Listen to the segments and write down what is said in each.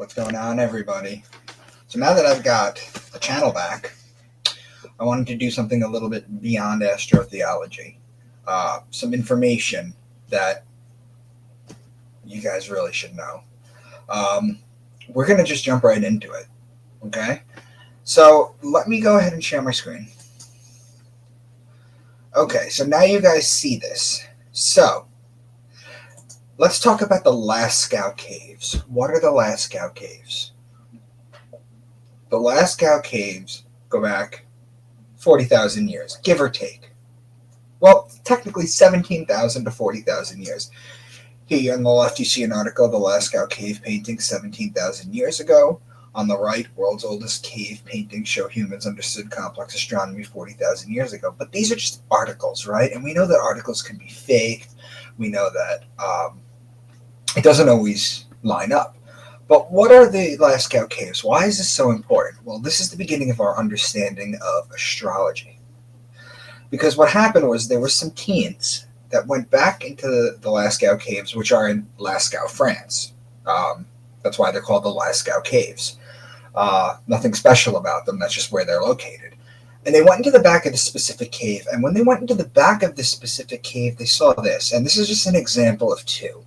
What's going on, everybody? So now that I've got the channel back, I wanted to do something a little bit beyond astrotheology. Some information that you guys really should know. We're going to just jump right into it, okay? So let me go ahead and share my screen. Okay, so now you guys see this. So let's talk about the Lascaux Caves. What are the Lascaux Caves? The Lascaux Caves go back 40,000 years, give or take. Well, technically 17,000 to 40,000 years. Here on the left, you see an article, the Lascaux Cave painting 17,000 years ago. On the right, world's oldest cave paintings show humans understood complex astronomy 40,000 years ago. But these are just articles, right? And we know that articles can be faked. We know that it doesn't always line up. But what are the Lascaux Caves? Why is this so important? Well, this is the beginning of our understanding of astrology. Because what happened was there were some teens that went back into the Lascaux Caves, which are in Lascaux, France. That's why they're called the Lascaux Caves. Nothing special about them. That's just where they're located. And they went into the back of this specific cave. And when they went into the back of this specific cave, they saw this. And this is just an example of two.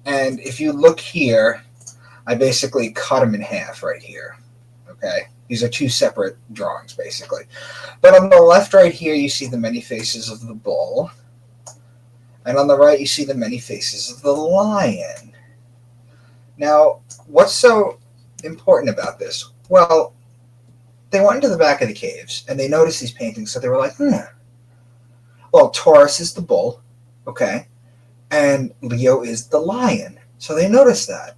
And if you look here, I basically cut them in half right here. Okay? These are two separate drawings, basically. But on the left right here, you see the many faces of the bull. And on the right, you see the many faces of the lion. Now, what's so important about this? Well, they went into the back of the caves, and they noticed these paintings, so they were like, well, Taurus is the bull, okay, and Leo is the lion. So they noticed that.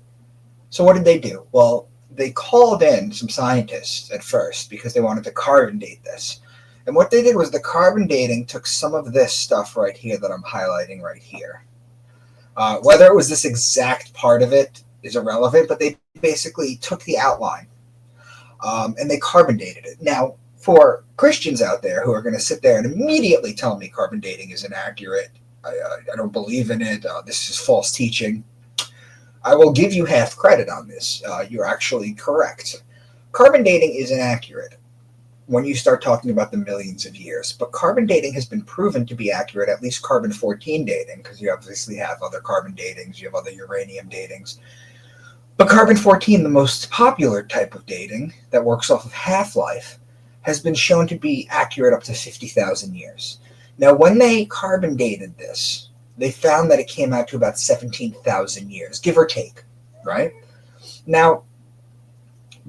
So what did they do? Well, they called in some scientists at first because they wanted to carbon date this. And what they did was the carbon dating took some of this stuff right here that I'm highlighting right here. Whether it was this exact part of it is irrelevant, but they basically took the outline and they carbon dated it. Now, for Christians out there who are going to sit there and immediately tell me carbon dating is inaccurate, I don't believe in it, this is false teaching, I will give you half credit on this. You're actually correct. Carbon dating is inaccurate when you start talking about the millions of years. But carbon dating has been proven to be accurate, at least carbon-14 dating, because you obviously have other carbon datings, you have other uranium datings. But carbon-14, the most popular type of dating that works off of half-life, has been shown to be accurate up to 50,000 years. Now, when they carbon dated this, they found that it came out to about 17,000 years, give or take, right? Now,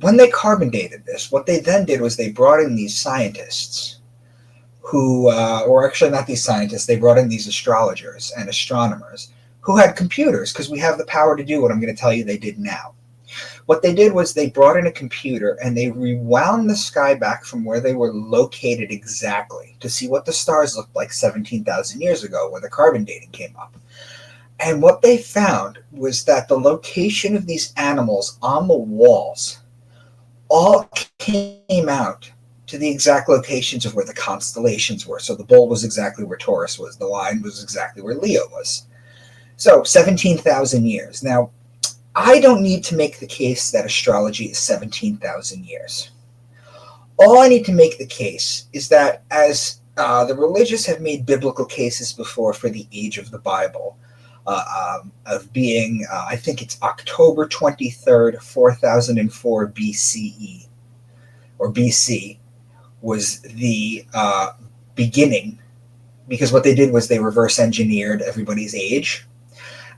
when they carbon dated this, what they then did was they brought in these scientists who, or actually not these scientists, they brought in these astrologers and astronomers who had computers, because we have the power to do what I'm going to tell you they did now. What they did was they brought in a computer and they rewound the sky back from where they were located exactly to see what the stars looked like 17,000 years ago when the carbon dating came up. And what they found was that the location of these animals on the walls all came out to the exact locations of where the constellations were. So the bull was exactly where Taurus was. The lion was exactly where Leo was. So 17,000 years. Now, I don't need to make the case that astrology is 17,000 years. All I need to make the case is that as the religious have made biblical cases before for the age of the Bible, of being, I think it's October 23rd, 4004 BCE, or BC, was the beginning, because what they did was they reverse engineered everybody's age,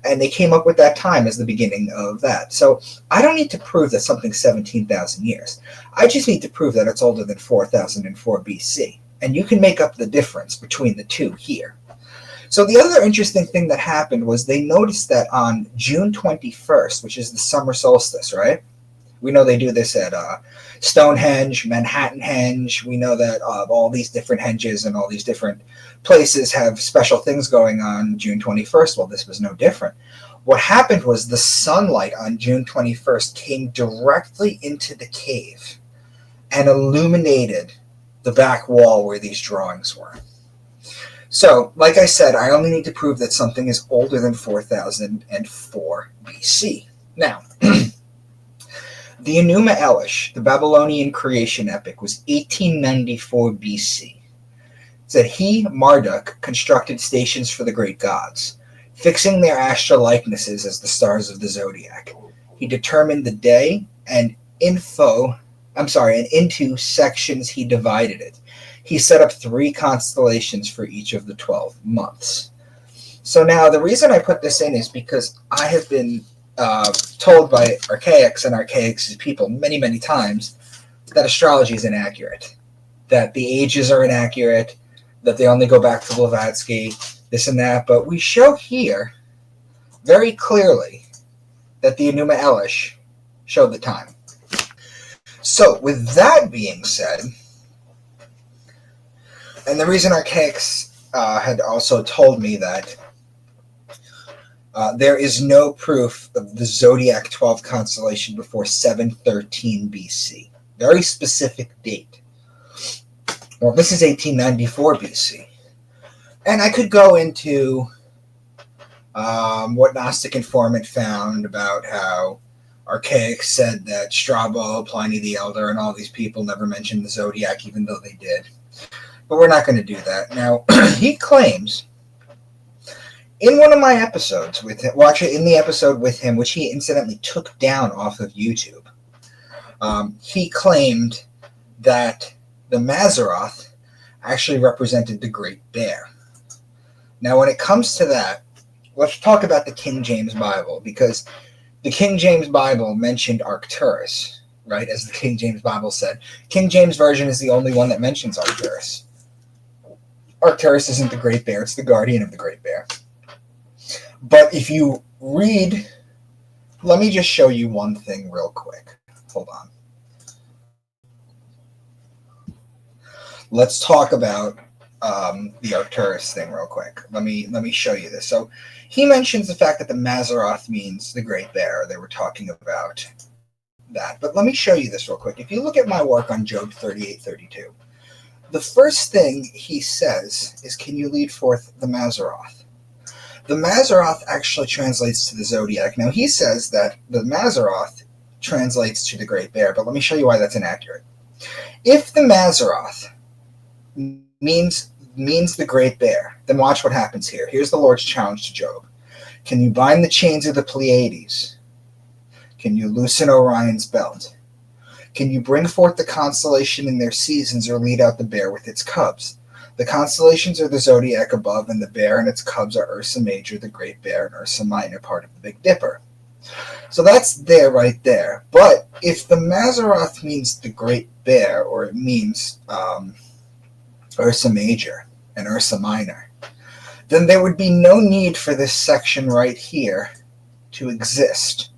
and they came up with that time as the beginning of that. So I don't need to prove that something's 17,000 years. I just need to prove that it's older than 4004 BC. And you can make up the difference between the two here. So the other interesting thing that happened was they noticed that on June 21st, which is the summer solstice, right? We know they do this at Stonehenge, Manhattan Henge. We know that all these different henges and all these different places have special things going on June 21st. Well, this was no different. What happened was the sunlight on June 21st came directly into the cave and illuminated the back wall where these drawings were. So, like I said, I only need to prove that something is older than 4004 BC. Now, the Enuma Elish, the Babylonian creation epic, was 1894 BC. It said he, Marduk, constructed stations for the great gods, fixing their astral likenesses as the stars of the zodiac. He determined the day and into sections he divided it. He set up 3 constellations for each of the 12 months. So now the reason I put this in is because I have been told by Archaics and Archaics' people many, many times that astrology is inaccurate, that the ages are inaccurate, that they only go back to Blavatsky, this and that. But we show here very clearly that the Enuma Elish showed the time. So with that being said, and the reason Archaics had also told me that there is no proof of the Zodiac 12 constellation before 713 BC. Very specific date. Well, this is 1894 BC. And I could go into what Gnostic Informant found about how Archaics said that Strabo, Pliny the Elder, and all these people never mentioned the Zodiac, even though they did. But we're not going to do that. Now, he claims in one of my episodes with him, well, actually in the episode with him, which he incidentally took down off of YouTube, he claimed that the Mazzaroth actually represented the Great Bear. Now, when it comes to that, let's talk about the King James Bible, because the King James Bible mentioned Arcturus, right, as the King James Bible said. King James Version is the only one that mentions Arcturus. Arcturus isn't the Great Bear, it's the guardian of the Great Bear. But if you read, let me just show you one thing real quick. Hold on. Let's talk about the Arcturus thing real quick. Let me show you this. So he mentions the fact that the Mazzaroth means the Great Bear. They were talking about that. But let me show you this real quick. If you look at my work on Job 38:32, the first thing he says is, can you lead forth the Mazzaroth? The Mazzaroth actually translates to the Zodiac. Now, he says that the Mazzaroth translates to the Great Bear, but let me show you why that's inaccurate. If the Mazzaroth means the Great Bear, then watch what happens here. Here's the Lord's challenge to Job. Can you bind the chains of the Pleiades? Can you loosen Orion's belt? Can you bring forth the constellation in their seasons, or lead out the bear with its cubs? The constellations are the zodiac above, and the bear and its cubs are Ursa Major, the Great Bear, and Ursa Minor, part of the Big Dipper. So that's there right there. But if the Mazzaroth means the Great Bear, or it means Ursa Major and Ursa Minor, then there would be no need for this section right here to exist.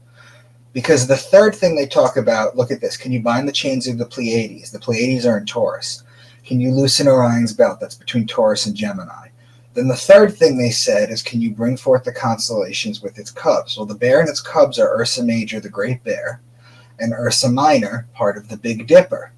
Because the third thing they talk about, look at this, can you bind the chains of the Pleiades? The Pleiades are in Taurus. Can you loosen Orion's belt? That's between Taurus and Gemini. Then the third thing they said is, can you bring forth the constellations with its cubs? Well, the bear and its cubs are Ursa Major, the Great Bear, and Ursa Minor, part of the Big Dipper.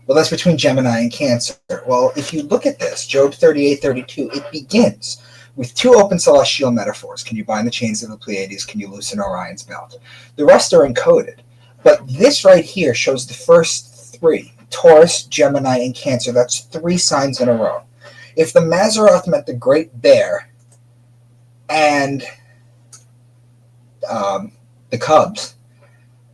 Well, that's between Gemini and Cancer. Well, if you look at this, Job 38:32, it begins with 2 open celestial metaphors. Can you bind the chains of the Pleiades? Can you loosen Orion's belt? The rest are encoded. But this right here shows the first 3, Taurus, Gemini, and Cancer. That's 3 signs in a row. If the Mazzaroth meant the Great Bear and the Cubs,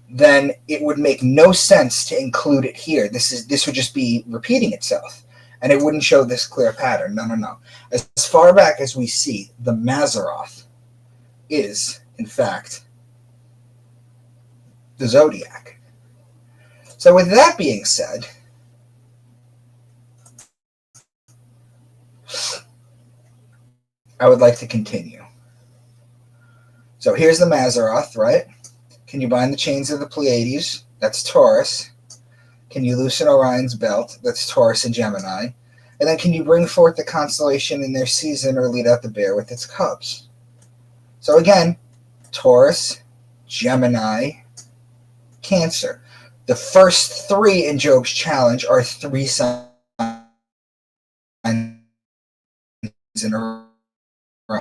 then it would make no sense to include it here. This would just be repeating itself, and it wouldn't show this clear pattern. No. As far back as we see, the Mazzaroth is, in fact, the Zodiac. So with that being said, I would like to continue. So here's the Mazzaroth, right? Can you bind the chains of the Pleiades? That's Taurus. Can you loosen Orion's belt? That's Taurus and Gemini. And then can you bring forth the constellation in their season, or lead out the bear with its cubs? So again, Taurus, Gemini, Cancer. The first 3 in Job's challenge are 3 signs in a row.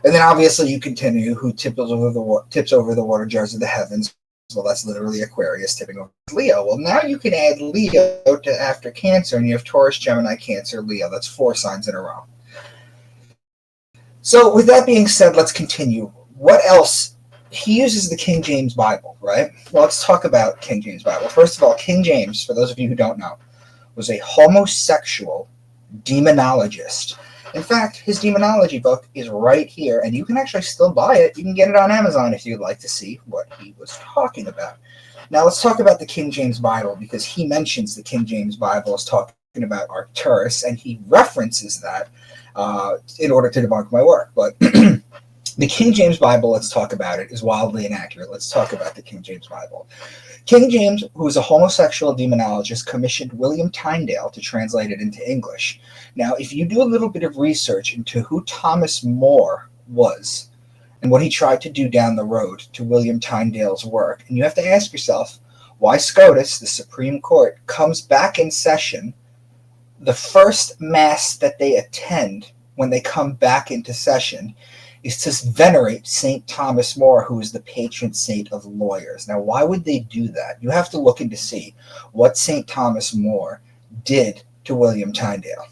And then obviously you continue, who tips over the water jars of the heavens. Well, that's literally Aquarius tipping over Leo. Well, now you can add Leo to after Cancer, and you have Taurus, Gemini, Cancer, Leo. That's 4 signs in a row. So with that being said, let's continue. What else? He uses the King James Bible, right? Well, let's talk about King James Bible. First of all, King James, for those of you who don't know, was a homosexual demonologist. In fact, his demonology book is right here, and you can actually still buy it. You can get it on Amazon if you'd like to see what he was talking about. Now, let's talk about the King James Bible, because he mentions the King James Bible as talking about Arcturus, and he references that in order to debunk my work. But the King James Bible, let's talk about it, is wildly inaccurate. Let's talk about the King James Bible. King James, who was a homosexual demonologist, commissioned William Tyndale to translate it into English. Now, if you do a little bit of research into who Thomas More was and what he tried to do down the road to William Tyndale's work, and you have to ask yourself why SCOTUS, the Supreme Court, comes back in session, the first mass that they attend when they come back into session is to venerate St. Thomas More, who is the patron saint of lawyers. Now, why would they do that? You have to look into see what St. Thomas More did to William Tyndale,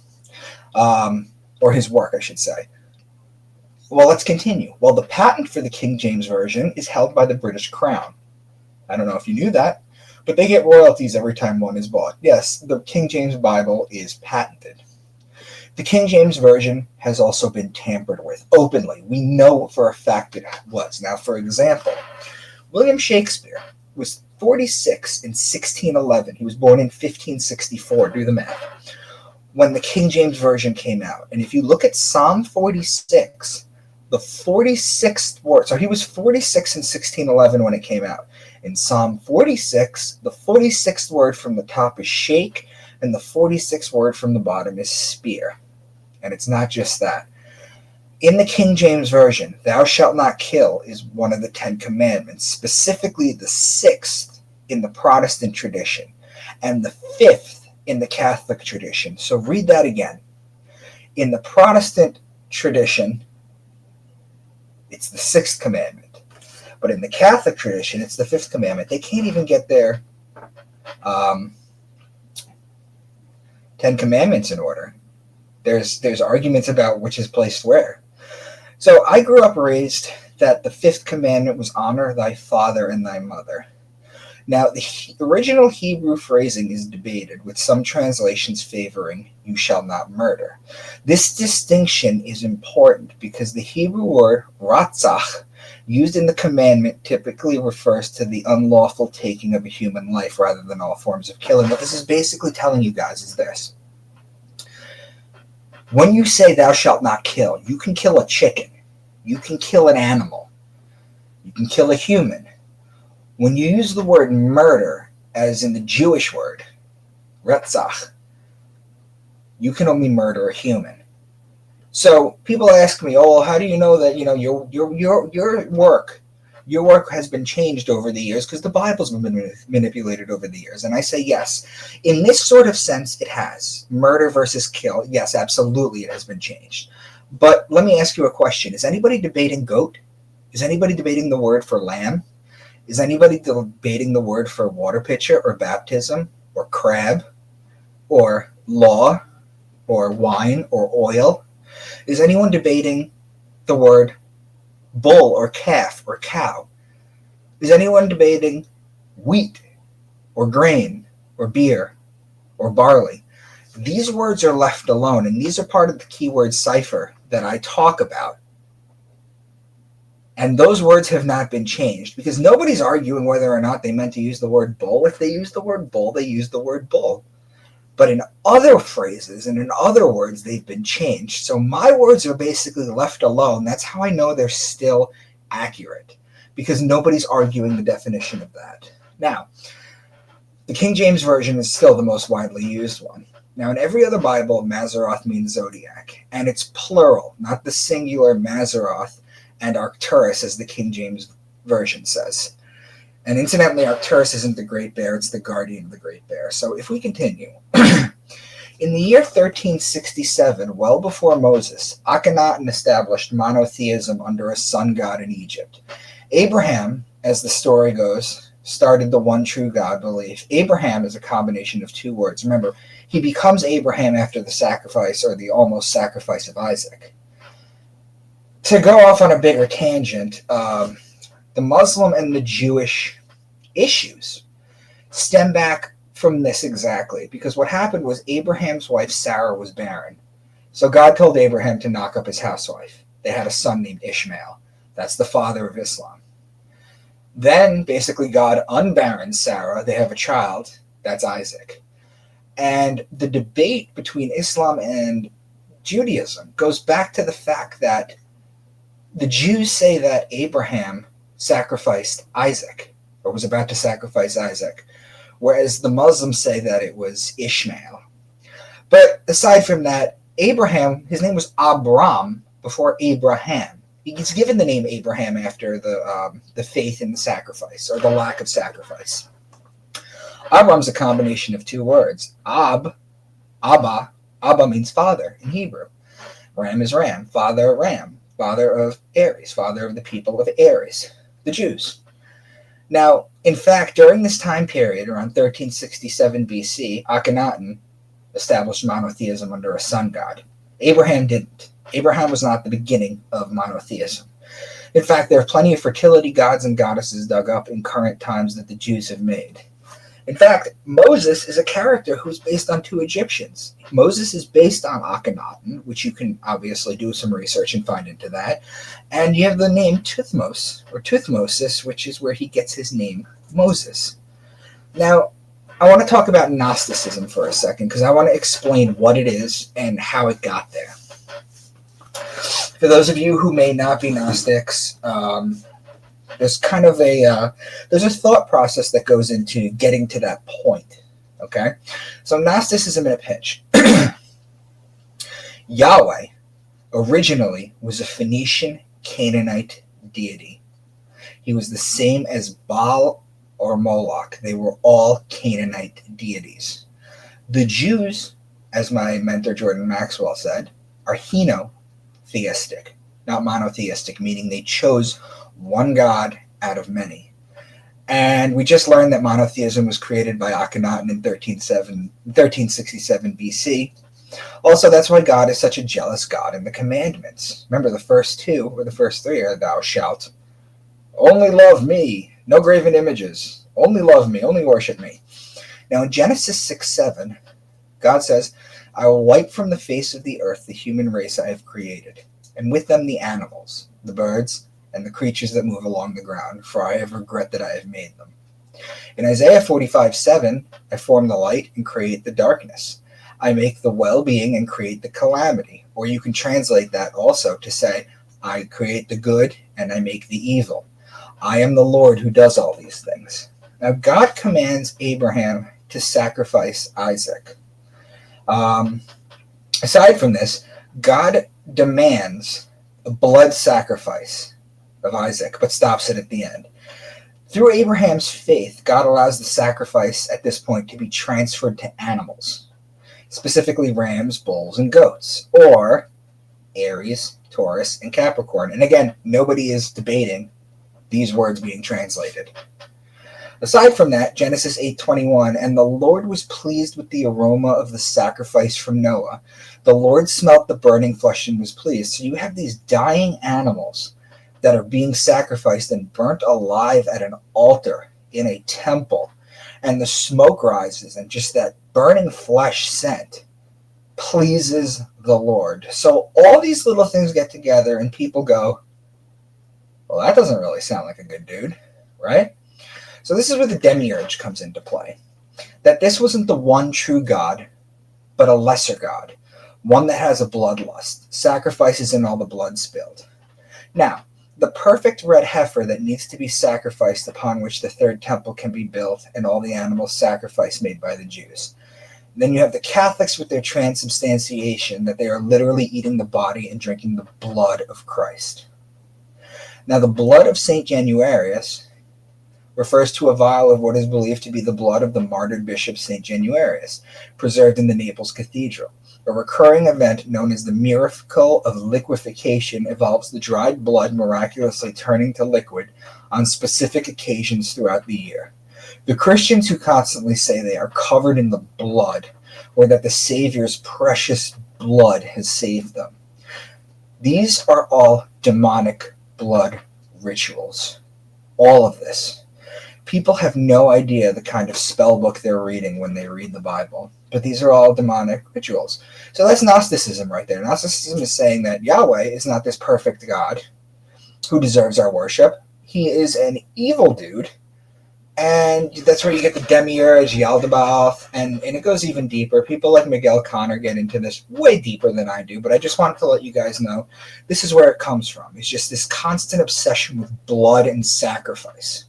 or his work, I should say. Well, let's continue. Well, the patent for the King James Version is held by the British Crown. I don't know if you knew that, but they get royalties every time one is bought. Yes, the King James Bible is patented. The King James Version has also been tampered with openly. We know for a fact it was. Now, for example, William Shakespeare was 46 in 1611. He was born in 1564. Do the math. When the King James Version came out. And if you look at Psalm 46, the 46th word, so he was 46 in 1611 when it came out. In Psalm 46, the 46th word from the top is shake, and the 46th word from the bottom is spear. And it's not just that. In the King James Version, thou shalt not kill is one of the 10 commandments, specifically the 6th in the Protestant tradition and the 5th in the Catholic tradition. So read that again. In the Protestant tradition, it's the 6th commandment. But in the Catholic tradition, it's the 5th commandment. They can't even get their 10 commandments in order. There's arguments about which is placed where. So I grew up raised that the 5th commandment was honor thy father and thy mother. Now, the original Hebrew phrasing is debated, with some translations favoring you shall not murder. This distinction is important because the Hebrew word ratzach, used in the commandment, typically refers to the unlawful taking of a human life rather than all forms of killing. What this is basically telling you guys is this. When you say thou shalt not kill, you can kill a chicken. You can kill an animal. You can kill a human. When you use the word murder, as in the Jewish word, retzach, you can only murder a human. So people ask me, oh, how do you know that your work has been changed over the years? Because the Bible's been manipulated over the years. And I say yes. In this sort of sense, it has. Murder versus kill, yes, absolutely it has been changed. But let me ask you a question. Is anybody debating goat? Is anybody debating the word for lamb? Is anybody debating the word for water pitcher or baptism or crab or law or wine or oil? Is anyone debating the word bull or calf or cow? Is anyone debating wheat or grain or beer or barley? These words are left alone, and these are part of the keyword cipher that I talk about. And those words have not been changed because nobody's arguing whether or not they meant to use the word bull. If they use the word bull, they use the word bull. But in other phrases and in other words, they've been changed. So my words are basically left alone. That's how I know they're still accurate, because nobody's arguing the definition of that. Now, the King James Version is still the most widely used one. Now, in every other Bible, Mazzaroth means zodiac, and it's plural, not the singular Mazzaroth and Arcturus, as the King James Version says. And incidentally, Arcturus isn't the Great Bear, it's the guardian of the Great Bear. So if we continue, In the year 1367, well before Moses, Akhenaten established monotheism under a sun god in Egypt. Abraham, as the story goes, started the one true God belief. Abraham is a combination of two words. Remember, he becomes Abraham after the sacrifice or the almost sacrifice of Isaac. To go off on a bigger tangent, the Muslim and the Jewish issues stem back from this exactly, because what happened was Abraham's wife Sarah was barren. So God told Abraham to knock up his housewife. They had a son named Ishmael. That's the father of Islam. Then basically God unbarrens Sarah. They have a child. That's Isaac. And the debate between Islam and Judaism goes back to the fact that the Jews say that Abraham sacrificed Isaac, or was about to sacrifice Isaac, whereas the Muslims say that it was Ishmael. But aside from that, Abraham, his name was Abram before Abraham. He's given the name Abraham after the faith in the sacrifice, or the lack of sacrifice. Abram's a combination of two words. Abba means father in Hebrew. Ram is ram, father of Aries, father of the people of Aries, the Jews. Now, in fact, during this time period, around 1367 BC, Akhenaten established monotheism under a sun god. Abraham didn't. Abraham was not the beginning of monotheism. In fact, there are plenty of fertility gods and goddesses dug up in current times that the Jews have made. In fact, Moses is a character who's based on two Egyptians. Moses is based on Akhenaten, which you can obviously do some research and find into that. And you have the name Tuthmos, or Tuthmosis, which is where he gets his name Moses. Now, I want to talk about Gnosticism for a second, because I want to explain what it is and how it got there. For those of you who may not be Gnostics, there's kind of there's a thought process that goes into getting to that point. Okay, so Gnosticism in a pitch. Yahweh originally was a Phoenician Canaanite deity. He was the same as Baal or Moloch. They were all Canaanite deities. The Jews, as my mentor Jordan Maxwell said, are henotheistic, not monotheistic, meaning they chose one God out of many. And we just learned that monotheism was created by Akhenaten in 1367 BC. Also, that's why God is such a jealous God in the commandments. Remember, the first two, or the first three, are thou shalt only love me, no graven images, only love me, only worship me. Now in Genesis 6:7, God says, I will wipe from the face of the earth the human race I have created, and with them the animals, the birds, and the creatures that move along the ground, for I have regret that I have made them. In Isaiah 45:7, I form the light and create the darkness. I make the well-being and create the calamity. Or you can translate that also to say, I create the good and I make the evil. I am the Lord who does all these things. Now, God commands Abraham to sacrifice Isaac. Aside from this, God demands a blood sacrifice of Isaac, but stops it at the end. Through Abraham's faith, God allows the sacrifice at this point to be transferred to animals, specifically rams, bulls, and goats, or Aries, Taurus, and Capricorn. And again, nobody is debating these words being translated. Aside from that, Genesis 8:21, and the Lord was pleased with the aroma of the sacrifice from Noah. The Lord smelt the burning flesh and was pleased. So you have these dying animals that are being sacrificed and burnt alive at an altar in a temple. And the smoke rises, and just that burning flesh scent pleases the Lord. So all these little things get together, and people go, well, that doesn't really sound like a good dude, right? So this is where the demiurge comes into play. That this wasn't the one true God, but a lesser God. One that has a bloodlust, sacrifices in all the blood spilled. Now, the perfect red heifer that needs to be sacrificed, upon which the third temple can be built, and all the animal sacrifice made by the Jews. Then you have the Catholics with their transubstantiation, that they are literally eating the body and drinking the blood of Christ. Now, the blood of St. Januarius refers to a vial of what is believed to be the blood of the martyred bishop St. Januarius, preserved in the Naples Cathedral. A recurring event known as the miracle of liquefaction involves the dried blood miraculously turning to liquid on specific occasions throughout the year. The Christians who constantly say they are covered in the blood, or that the Savior's precious blood has saved them, these are all demonic blood rituals. All of this. People have no idea the kind of spell book they're reading when they read the Bible, but these are all demonic rituals. So that's Gnosticism right there. Gnosticism is saying that Yahweh is not this perfect God who deserves our worship. He is an evil dude, and that's where you get the demiurge, Yaldabaoth, and it goes even deeper. People like Miguel Conner get into this way deeper than I do, but I just wanted to let you guys know this is where it comes from. It's just this constant obsession with blood and sacrifice.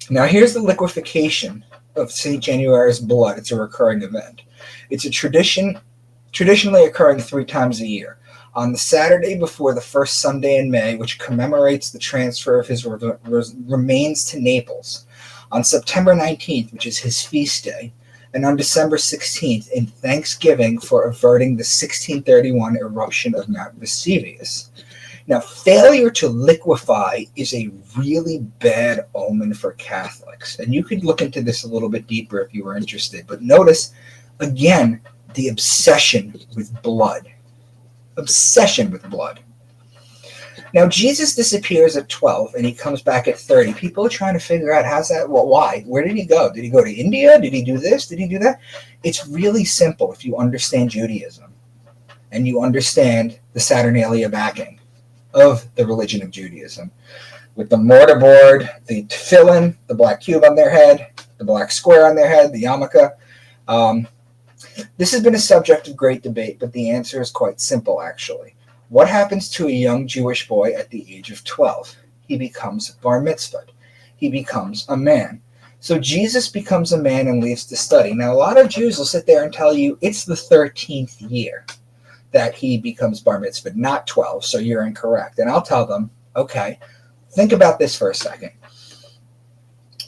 Now, here's the liquefaction of St. January's blood. It's a recurring event. It's a traditionally occurring 3 times a year. On the Saturday before the first Sunday in May, which commemorates the transfer of his remains to Naples, on September 19th, which is his feast day, and on December 16th in thanksgiving for averting the 1631 eruption of Mount Vesuvius. Now, failure to liquefy is a really bad omen for Catholics. And you could look into this a little bit deeper if you were interested. But notice, again, the obsession with blood. Obsession with blood. Now, Jesus disappears at 12 and he comes back at 30. People are trying to figure out how's that, well, why? Where did he go? Did he go to India? Did he do this? Did he do that? It's really simple if you understand Judaism and you understand the Saturnalia backing of the religion of Judaism, with the mortarboard, the tefillin, the black cube on their head, the black square on their head, the yarmulke. This has been a subject of great debate, but the answer is quite simple, actually. What happens to a young Jewish boy at the age of 12? He becomes bar mitzvahed. He becomes a man. So Jesus becomes a man and leaves to study. Now, a lot of Jews will sit there and tell you it's the 13th year that he becomes bar mitzvah, not 12, so you're incorrect. And I'll tell them, okay, think about this for a second.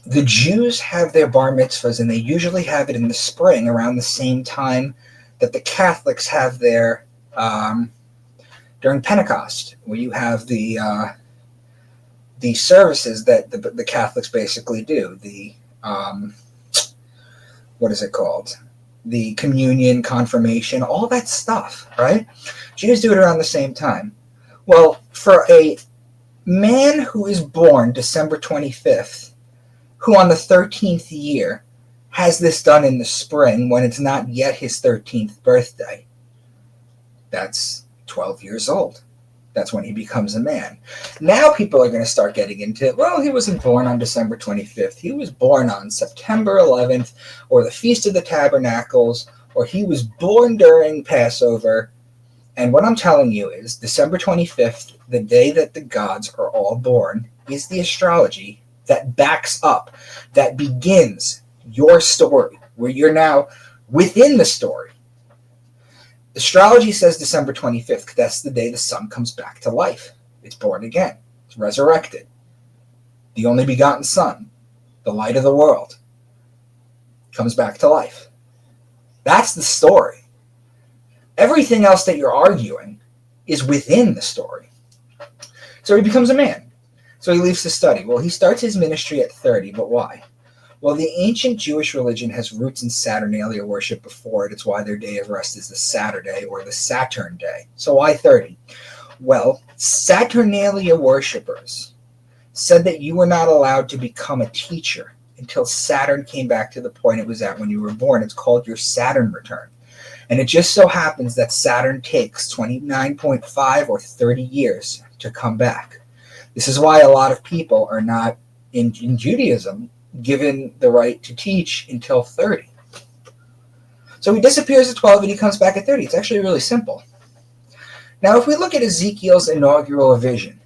The Jews have their bar mitzvahs, and they usually have it in the spring around the same time that the Catholics have their, during Pentecost, where you have the services that the Catholics basically do. The, what is it called? The communion, confirmation, all that stuff, right? Jews do it around the same time. Well, for a man who is born December 25th, who on the 13th year has this done in the spring when it's not yet his 13th birthday, that's 12 years old. That's when he becomes a man. Now people are going to start getting into, well, he wasn't born on December 25th. He was born on September 11th, or the Feast of the Tabernacles, or he was born during Passover. And what I'm telling you is December 25th, the day that the gods are all born, is the astrology that backs up, that begins your story, where you're now within the story. Astrology says December 25th. That's the day the sun comes back to life. It's born again. It's resurrected. The only begotten Son, the light of the world, comes back to life. That's the story. Everything else that you're arguing is within the story. So he becomes a man. So he leaves to study. Well, he starts his ministry at 30, but why? Well, the ancient Jewish religion has roots in Saturnalia worship before it. It's why their day of rest is the Saturday or the Saturn day. So why 30? Well, Saturnalia worshippers said that you were not allowed to become a teacher until Saturn came back to the point it was at when you were born. It's called your Saturn return. And it just so happens that Saturn takes 29.5 or 30 years to come back. This is why a lot of people are not in Judaism given the right to teach until 30. So he disappears at 12 and he comes back at 30. It's actually really simple. Now, if we look at Ezekiel's inaugural vision,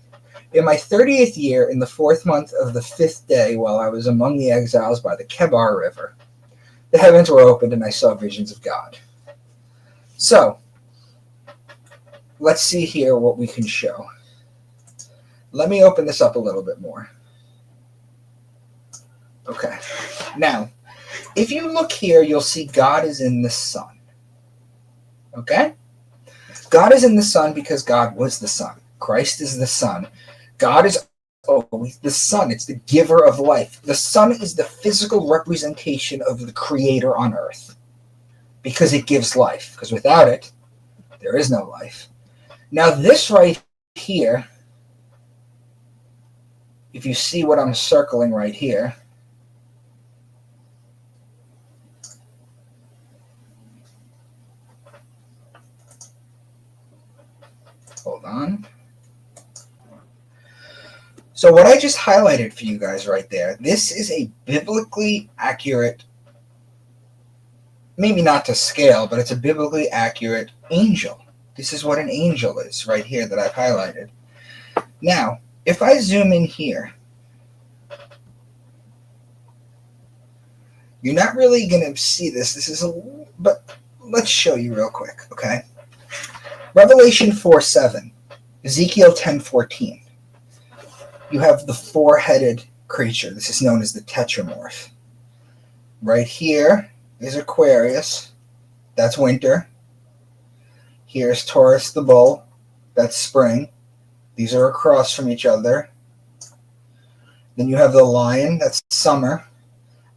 in my 30th year, in the 4th month of the 5th day, while I was among the exiles by the Kebar River, the heavens were opened and I saw visions of God. So, let's see here what we can show. Let me open this up a little bit more. Okay. Now, if you look here, you'll see God is in the sun. Okay? God is in the sun because God was the sun. Christ is the sun. God is always the sun. It's the giver of life. The sun is the physical representation of the creator on earth because it gives life. Because without it, there is no life. Now, this right here, if you see what I'm circling right here, hold on. So what I just highlighted for you guys right there, this is a biblically accurate, maybe not to scale, but it's a biblically accurate angel. This is what an angel is right here that I've highlighted. Now, if I zoom in here, you're not really going to see this. But let's show you real quick, okay? Revelation 4:7, Ezekiel 10:14. You have the four-headed creature. This is known as the tetramorph. Right here is Aquarius. That's winter. Here's Taurus the bull. That's spring. These are across from each other. Then you have the lion. That's summer.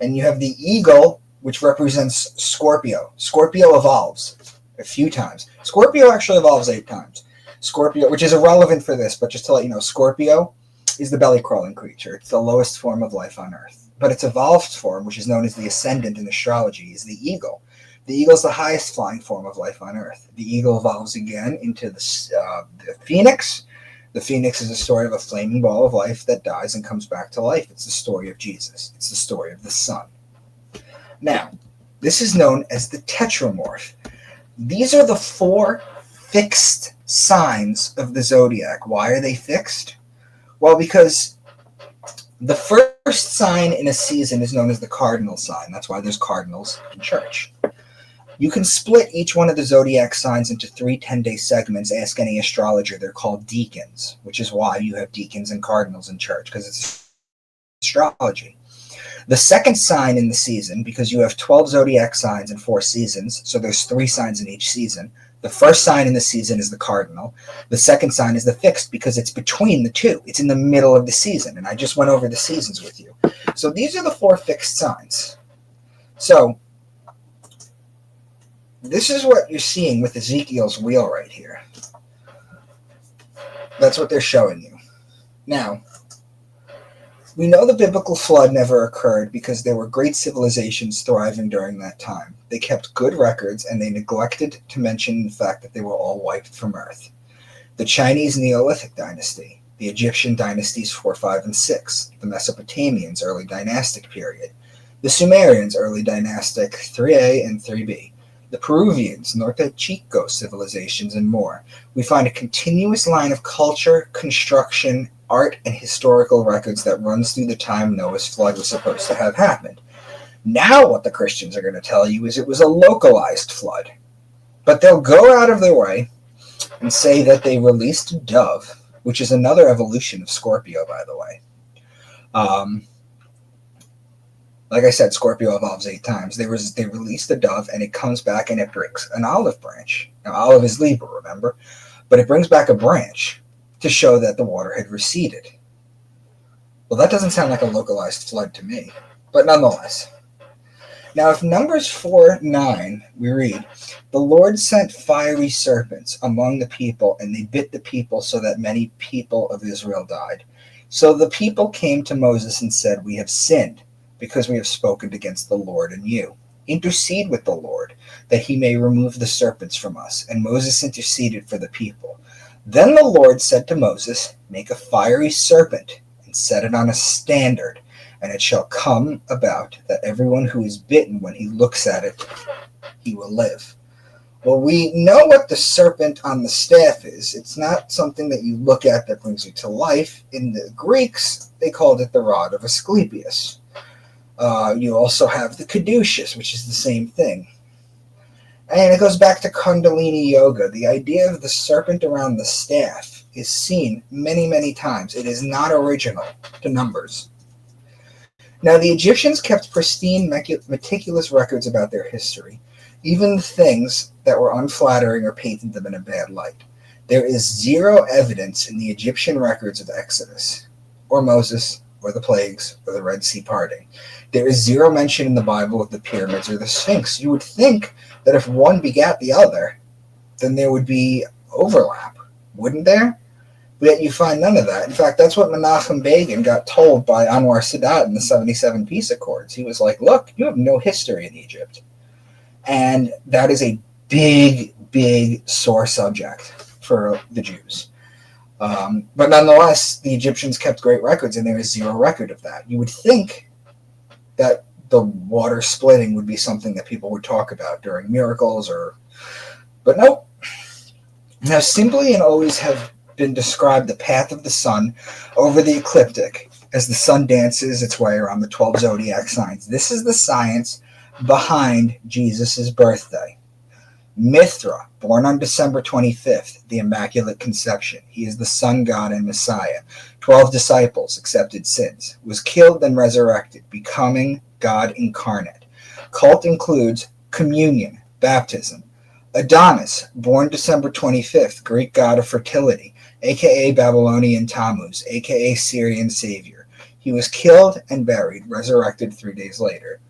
And you have the eagle, which represents Scorpio. Scorpio evolves a few times. Scorpio actually evolves 8 times. Scorpio, which is irrelevant for this, but just to let you know, Scorpio is the belly-crawling creature. It's the lowest form of life on Earth. But its evolved form, which is known as the ascendant in astrology, is the eagle. The eagle is the highest flying form of life on Earth. The eagle evolves again into the phoenix. The phoenix is a story of a flaming ball of life that dies and comes back to life. It's the story of Jesus. It's the story of the sun. Now, this is known as the tetramorph. These are the 4 fixed signs of the zodiac. Why are they fixed? Well, because the first sign in a season is known as the cardinal sign. That's why there's cardinals in church. You can split each one of the zodiac signs into 3 10-day segments. Ask any astrologer. They're called deacons, which is why you have deacons and cardinals in church, because it's astrology. The second sign in the season, because you have 12 zodiac signs and 4 seasons, so there's 3 signs in each season. The first sign in the season is the cardinal. The second sign is the fixed because it's between the 2. It's in the middle of the season, and I just went over the seasons with you. So these are the 4 fixed signs. So this is what you're seeing with Ezekiel's wheel right here. That's what they're showing you. Now, we know the biblical flood never occurred because there were great civilizations thriving during that time. They kept good records, and they neglected to mention the fact that they were all wiped from Earth. The Chinese Neolithic dynasty, the Egyptian dynasties 4, 5, and 6, the Mesopotamians, early dynastic period, the Sumerians, early dynastic 3A and 3B, the Peruvians, Norte Chico civilizations, and more. We find a continuous line of culture, construction, art, and historical records that runs through the time Noah's flood was supposed to have happened. Now what the Christians are going to tell you is it was a localized flood. But they'll go out of their way and say that they released a dove, which is another evolution of Scorpio, by the way. Like I said, Scorpio evolves 8 times. They released a dove, and it comes back and it brings an olive branch. Now, olive is Libra, remember? But it brings back a branch to show that the water had receded. Well, that doesn't sound like a localized flood to me, but nonetheless. Now, if Numbers 4:9, we read, "The Lord sent fiery serpents among the people, and they bit the people so that many people of Israel died. So the people came to Moses and said, 'We have sinned because we have spoken against the Lord and you. Intercede with the Lord, that he may remove the serpents from us.' And Moses interceded for the people. Then the Lord said to Moses, 'Make a fiery serpent and set it on a standard, and it shall come about that everyone who is bitten, when he looks at it, he will live.'" Well, we know what the serpent on the staff is. It's not something that you look at that brings you to life. In the Greeks, they called it the rod of Asclepius. You also have the caduceus, which is the same thing. And it goes back to Kundalini Yoga. The idea of the serpent around the staff is seen many, many times. It is not original to Numbers. Now, the Egyptians kept pristine, meticulous records about their history, even the things that were unflattering or painted them in a bad light. There is zero evidence in the Egyptian records of Exodus, or Moses, or the plagues, or the Red Sea parting. There is zero mention in the Bible of the pyramids or the Sphinx. You would think that if one begat the other, then there would be overlap, wouldn't there? But yet you find none of that. In fact, that's what Menachem Begin got told by Anwar Sadat in the 77 Peace Accords. He was like, look, you have no history in Egypt. And that is a big, big sore subject for the Jews. But nonetheless, the Egyptians kept great records, and there is zero record of that. You would think that the water splitting would be something that people would talk about during miracles, but nope. Now, simply and always have been described the path of the sun over the ecliptic as the sun dances its way around the 12 zodiac signs. This is the science behind Jesus' birthday. Mithra, born on December 25th, the Immaculate Conception. He is the sun god and Messiah. 12 disciples accepted sins. Was killed and resurrected, becoming God incarnate. Cult includes communion, baptism. Adonis, born December 25th, Greek god of fertility, a.k.a. Babylonian Tammuz, a.k.a. Syrian savior. He was killed and buried, resurrected 3 days later.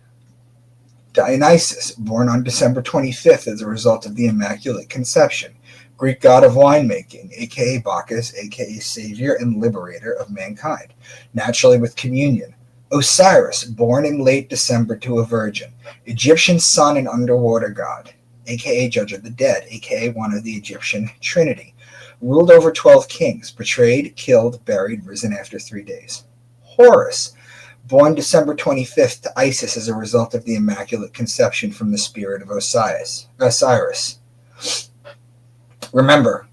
Dionysus, born on December 25th as a result of the Immaculate Conception, Greek god of winemaking, a.k.a. Bacchus, a.k.a. savior and liberator of mankind, naturally with communion. Osiris, born in late December to a virgin, Egyptian sun and underwater god, a.k.a. judge of the dead, a.k.a. one of the Egyptian Trinity, ruled over 12 kings, betrayed, killed, buried, risen after 3 days. Horus, born December 25th to Isis as a result of the Immaculate Conception from the spirit of Osiris. Remember,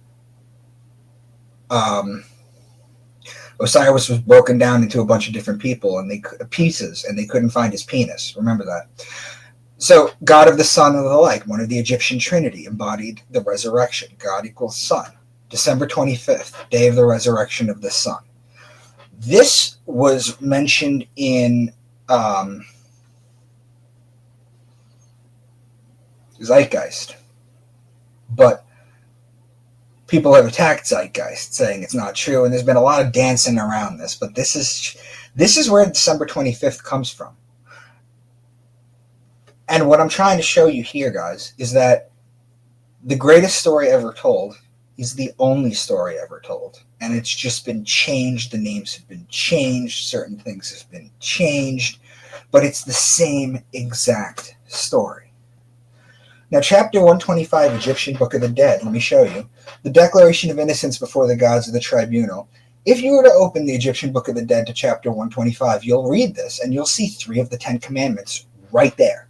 Osiris was broken down into a bunch of different people and pieces, and they couldn't find his penis. Remember that. So, God of the sun and the like, one of the Egyptian Trinity, embodied the resurrection. God equals sun. December 25th, day of the resurrection of the sun. This was mentioned in Zeitgeist, but people have attacked Zeitgeist, saying it's not true, and there's been a lot of dancing around this, but this is where December 25th comes from. And what I'm trying to show you here, guys, is that the greatest story ever told is the only story ever told. And it's just been changed. The names have been changed. Certain things have been changed. But it's the same exact story. Now, chapter 125, Egyptian Book of the Dead. Let me show you. The Declaration of Innocence before the gods of the tribunal. If you were to open the Egyptian Book of the Dead to chapter 125, you'll read this, and you'll see 3 of the 10 commandments right there.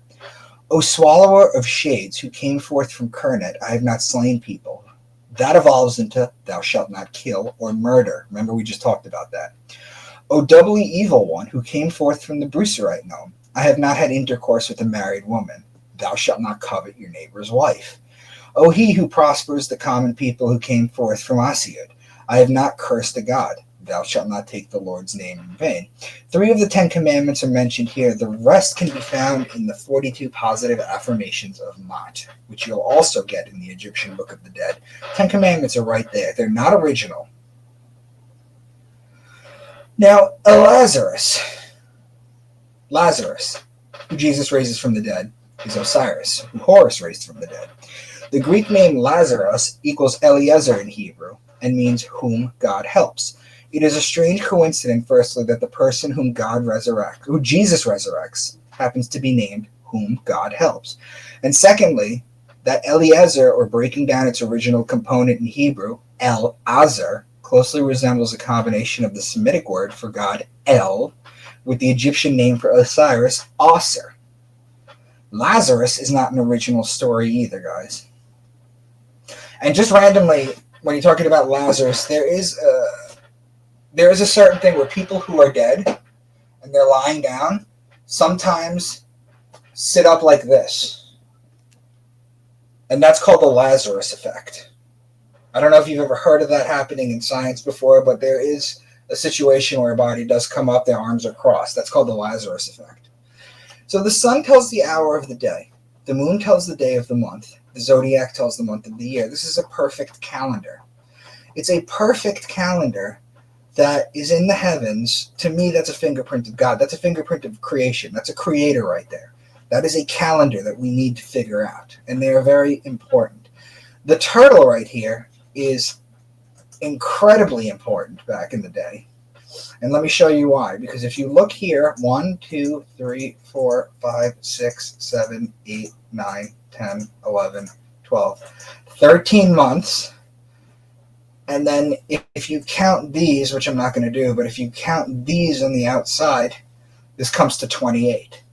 O swallower of shades, who came forth from Kernet, I have not slain people. That evolves into thou shalt not kill or murder. Remember, we just talked about that. O doubly evil one, who came forth from the Brucerite gnome, I have not had intercourse with a married woman. Thou shalt not covet your neighbor's wife. O he who prospers the common people who came forth from Asiad, I have not cursed a god. Thou shalt not take the Lord's name in vain. 3 of the 10 commandments are mentioned here. The rest can be found in the 42 positive affirmations of Mott, which you'll also get in the Egyptian Book of the Dead. 10 commandments are right there. They're not original. Now, Lazarus, who Jesus raises from the dead, is Osiris, who Horus raised from the dead. The Greek name Lazarus equals Eliezer in Hebrew and means whom God helps. It is a strange coincidence, firstly, that the person whom Jesus resurrects, happens to be named whom God helps. And secondly, that Eliezer, or breaking down its original component in Hebrew, El-Azar, closely resembles a combination of the Semitic word for God, El, with the Egyptian name for Osiris, Osir. Lazarus is not an original story either, guys. And just randomly, when you're talking about Lazarus, there is a certain thing where people who are dead and they're lying down sometimes sit up like this. And that's called the Lazarus effect. I don't know if you've ever heard of that happening in science before, but there is a situation where a body does come up, their arms are crossed. That's called the Lazarus effect. So the sun tells the hour of the day. The moon tells the day of the month. The zodiac tells the month of the year. This is a perfect calendar. It's a perfect calendar that is in the heavens. To me, that's a fingerprint of God. That's a fingerprint of creation. That's a creator right there. That is a calendar that we need to figure out, and they are very important. The turtle right here is incredibly important back in the day. And let me show you why. Because if you look here, 1, 2, 3, 4, 5, 6, 7, 8, 9, 10, 11, 12, 13 months. And then if you count these, which I'm not going to do, but if you count these on the outside, this comes to 28.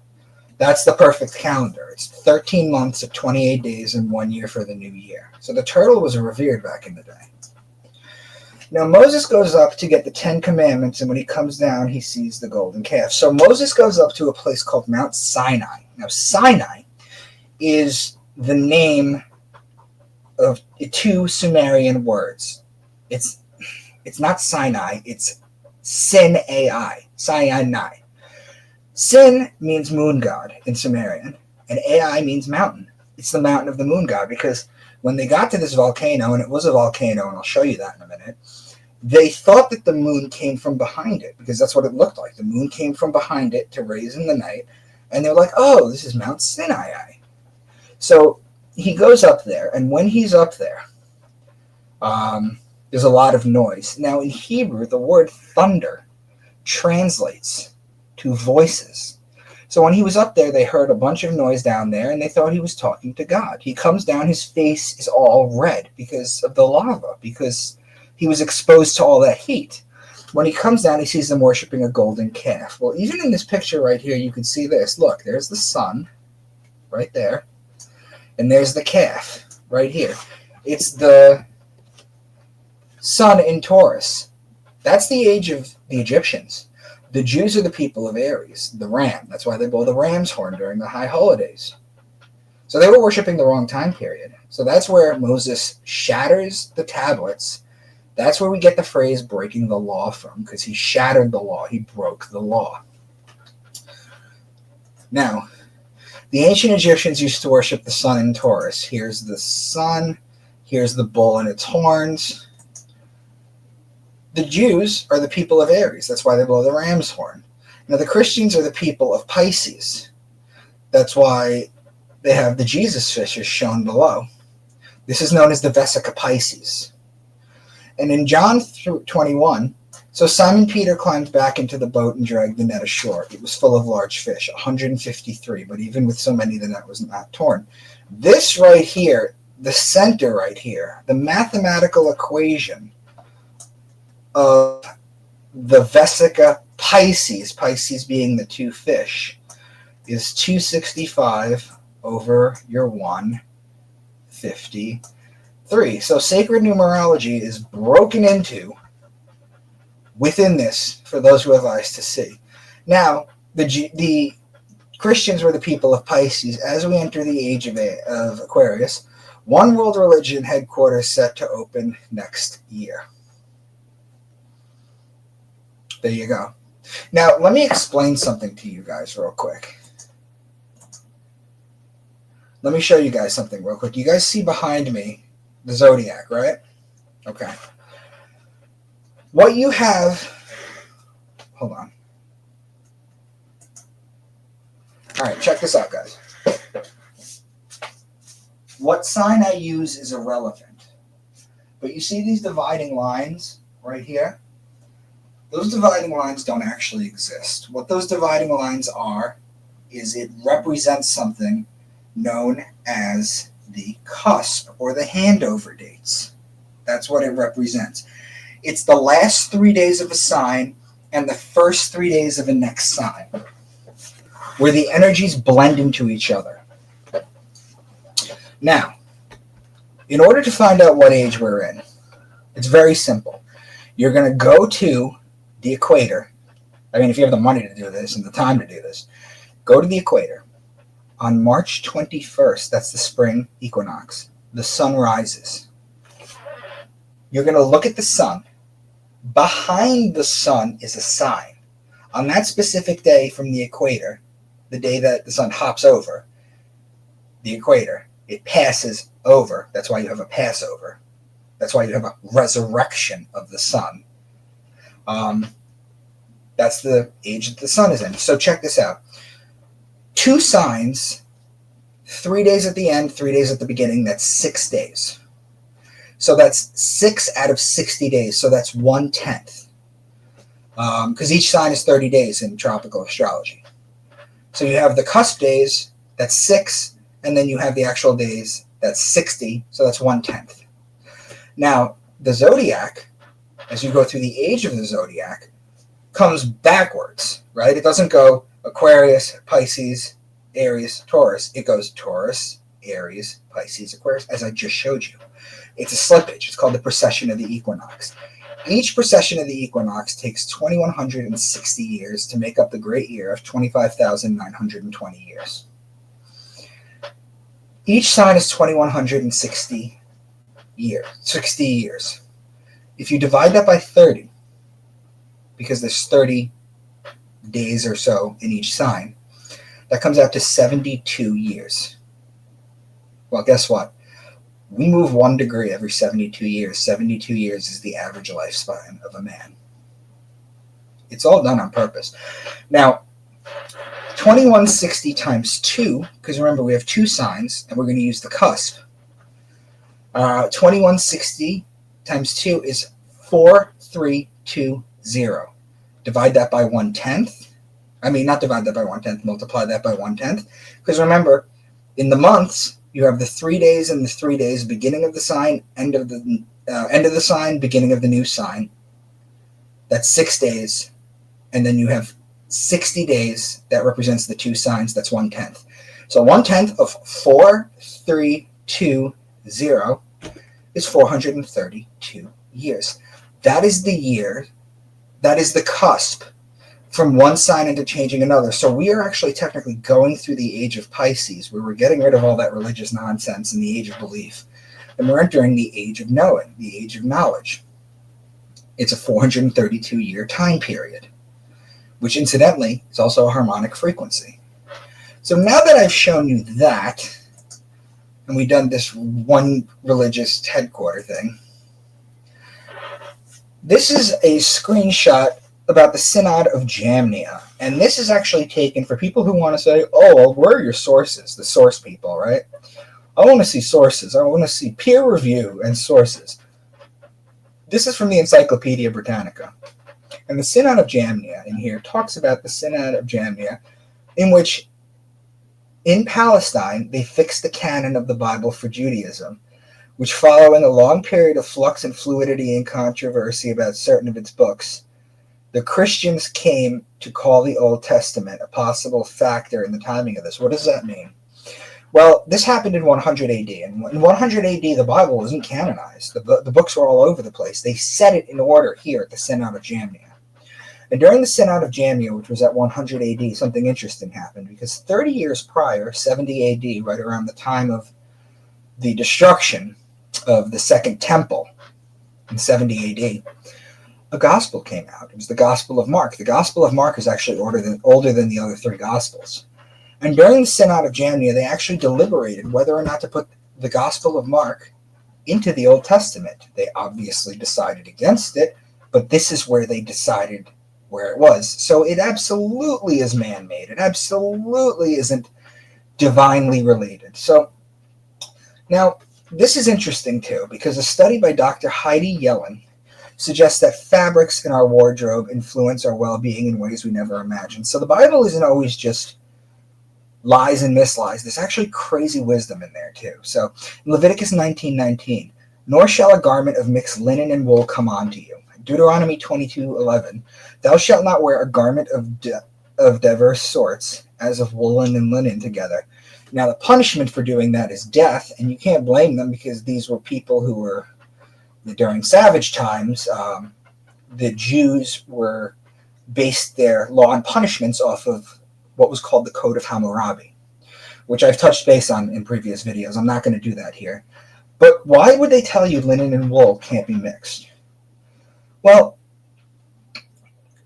That's the perfect calendar. It's 13 months of 28 days and 1 year for the new year. So the turtle was revered back in the day. Now Moses goes up to get the 10 Commandments, and when he comes down, he sees the golden calf. So Moses goes up to a place called Mount Sinai. Now Sinai is the name of 2 Sumerian words. It's not Sinai, it's Sin-Ai, Sinai. Sin means moon god in Sumerian, and Ai means mountain. It's the mountain of the moon god, because when they got to this volcano, and it was a volcano, and I'll show you that in a minute, they thought that the moon came from behind it, because that's what it looked like. The moon came from behind it to raise in the night, and they're like, oh, this is Mount Sinai. So he goes up there, and when he's up there, there's a lot of noise. Now in Hebrew, the word thunder translates to voices. So when he was up there, they heard a bunch of noise down there, and they thought he was talking to God. He comes down, his face is all red because of the lava, because he was exposed to all that heat. When he comes down, he sees them worshiping a golden calf. Well, even in this picture right here, you can see this. Look, there's the sun right there, and there's the calf right here. It's the sun in Taurus. That's the age of the Egyptians. The Jews are the people of Aries, the ram. That's why they blow the ram's horn during the high holidays. So they were worshiping the wrong time period. So that's where Moses shatters the tablets. That's where we get the phrase breaking the law from, because he shattered the law. He broke the law. Now, the ancient Egyptians used to worship the sun in Taurus. Here's the sun. Here's the bull and its horns. The Jews are the people of Aries. That's why they blow the ram's horn. Now, the Christians are the people of Pisces. That's why they have the Jesus fishes shown below. This is known as the Vesica Pisces. And in John 21, so Simon Peter climbed back into the boat and dragged the net ashore. It was full of large fish, 153, but even with so many, the net was not torn. This right here, the center right here, the mathematical equation of the Vesica Pisces, Pisces being the 2 fish, is 265 over your 153. So sacred numerology is broken into within this for those who have eyes to see. Now, the Christians were the people of Pisces. As we enter the age of Aquarius, one world religion headquarters set to open next year. There you go. Now, let me explain something to you guys real quick. Let me show you guys something real quick. You guys see behind me the zodiac, right? Okay. What you have... Hold on. All right, check this out, guys. What sign I use is irrelevant. But you see these dividing lines right here? Those dividing lines don't actually exist. What those dividing lines are is it represents something known as the cusp or the handover dates. That's what it represents. It's the last 3 days of a sign and the first 3 days of a next sign, where the energies blend into each other. Now, in order to find out what age we're in, it's very simple. You're going to go to the equator. I mean, if you have the money to do this and the time to do this, go to the equator. On March 21st, that's the spring equinox, the sun rises. You're going to look at the sun. Behind the sun is a sign. On that specific day from the equator, the day that the sun hops over the equator, it passes over. That's why you have a Passover. That's why you have a resurrection of the sun. That's the age that the sun is in. So check this out. 2 signs, 3 days at the end, 3 days at the beginning, that's 6 days. So that's 6 out of 60 days. So that's 1/10. Because each sign is 30 days in tropical astrology. So you have the cusp days, that's 6, and then you have the actual days, that's 60, so that's 1/10. Now, the zodiac, as you go through the age of the zodiac, comes backwards, right? It doesn't go Aquarius, Pisces, Aries, Taurus. It goes Taurus, Aries, Pisces, Aquarius, as I just showed you. It's a slippage. It's called the precession of the equinox. Each precession of the equinox takes 2,160 years to make up the great year of 25,920 years. Each sign is 2,160 years. If you divide that by 30, because there's 30 days or so in each sign, that comes out to 72 years. Well, guess what? We move 1 degree every 72 years. 72 years is the average lifespan of a man. It's all done on purpose. Now, 2160 times 2, because remember we have 2 signs, and we're going to use the cusp. 2160 times 2 is 4320. Divide that by 1/10. I mean, not divide that by 1/10, multiply that by 1/10. Because remember, in the months, you have the 3 days and the 3 days, beginning of the sign, end of the sign, beginning of the new sign. That's 6 days. And then you have 60 days that represents the 2 signs. That's 1/10. So 1/10 of 4320 is 432 years. That is the year, that is the cusp from one sign into changing another. So we are actually technically going through the age of Pisces, where we're getting rid of all that religious nonsense and the age of belief. And we're entering the age of knowing, the age of knowledge. It's a 432-year time period, which incidentally is also a harmonic frequency. So now that I've shown you that, and we've done this one religious headquarter thing, this is a screenshot about the Synod of Jamnia. And this is actually taken for people who want to say, oh, well, where are your sources? The source people, right? I want to see sources. I want to see peer review and sources. This is from the Encyclopedia Britannica. And the Synod of Jamnia in here talks about the Synod of Jamnia, in which in Palestine they fixed the canon of the Bible for Judaism, which, following a long period of flux and fluidity and controversy about certain of its books, the Christians came to call the Old Testament a possible factor in the timing of this. What does that mean? Well, this happened in 100 AD. And in 100 AD, the Bible wasn't canonized. The books were all over the place. They set it in order here at the Synod of Jamnia. And during the Synod of Jamnia, which was at 100 AD, something interesting happened. Because 30 years prior, 70 AD, right around the time of the destruction of the Second Temple in 70 AD, a gospel came out. It was the Gospel of Mark. The Gospel of Mark is actually older than the other 3 Gospels. And during the Synod of Jamnia, they actually deliberated whether or not to put the Gospel of Mark into the Old Testament. They obviously decided against it, but this is where they decided where it was. So it absolutely is man-made. It absolutely isn't divinely related. So now, this is interesting too, because a study by Dr. Heidi Yellen suggests that fabrics in our wardrobe influence our well-being in ways we never imagined. So the Bible isn't always just lies and mislies. There's actually crazy wisdom in there too. So in Leviticus 19:19, nor shall a garment of mixed linen and wool come on to you. Deuteronomy 22:11, thou shalt not wear a garment of diverse sorts, as of woolen and linen together. Now the punishment for doing that is death, and you can't blame them because these were people who were, during savage times, the Jews were based their law and punishments off of what was called the Code of Hammurabi, which I've touched base on in previous videos. I'm not going to do that here. But why would they tell you linen and wool can't be mixed? Well,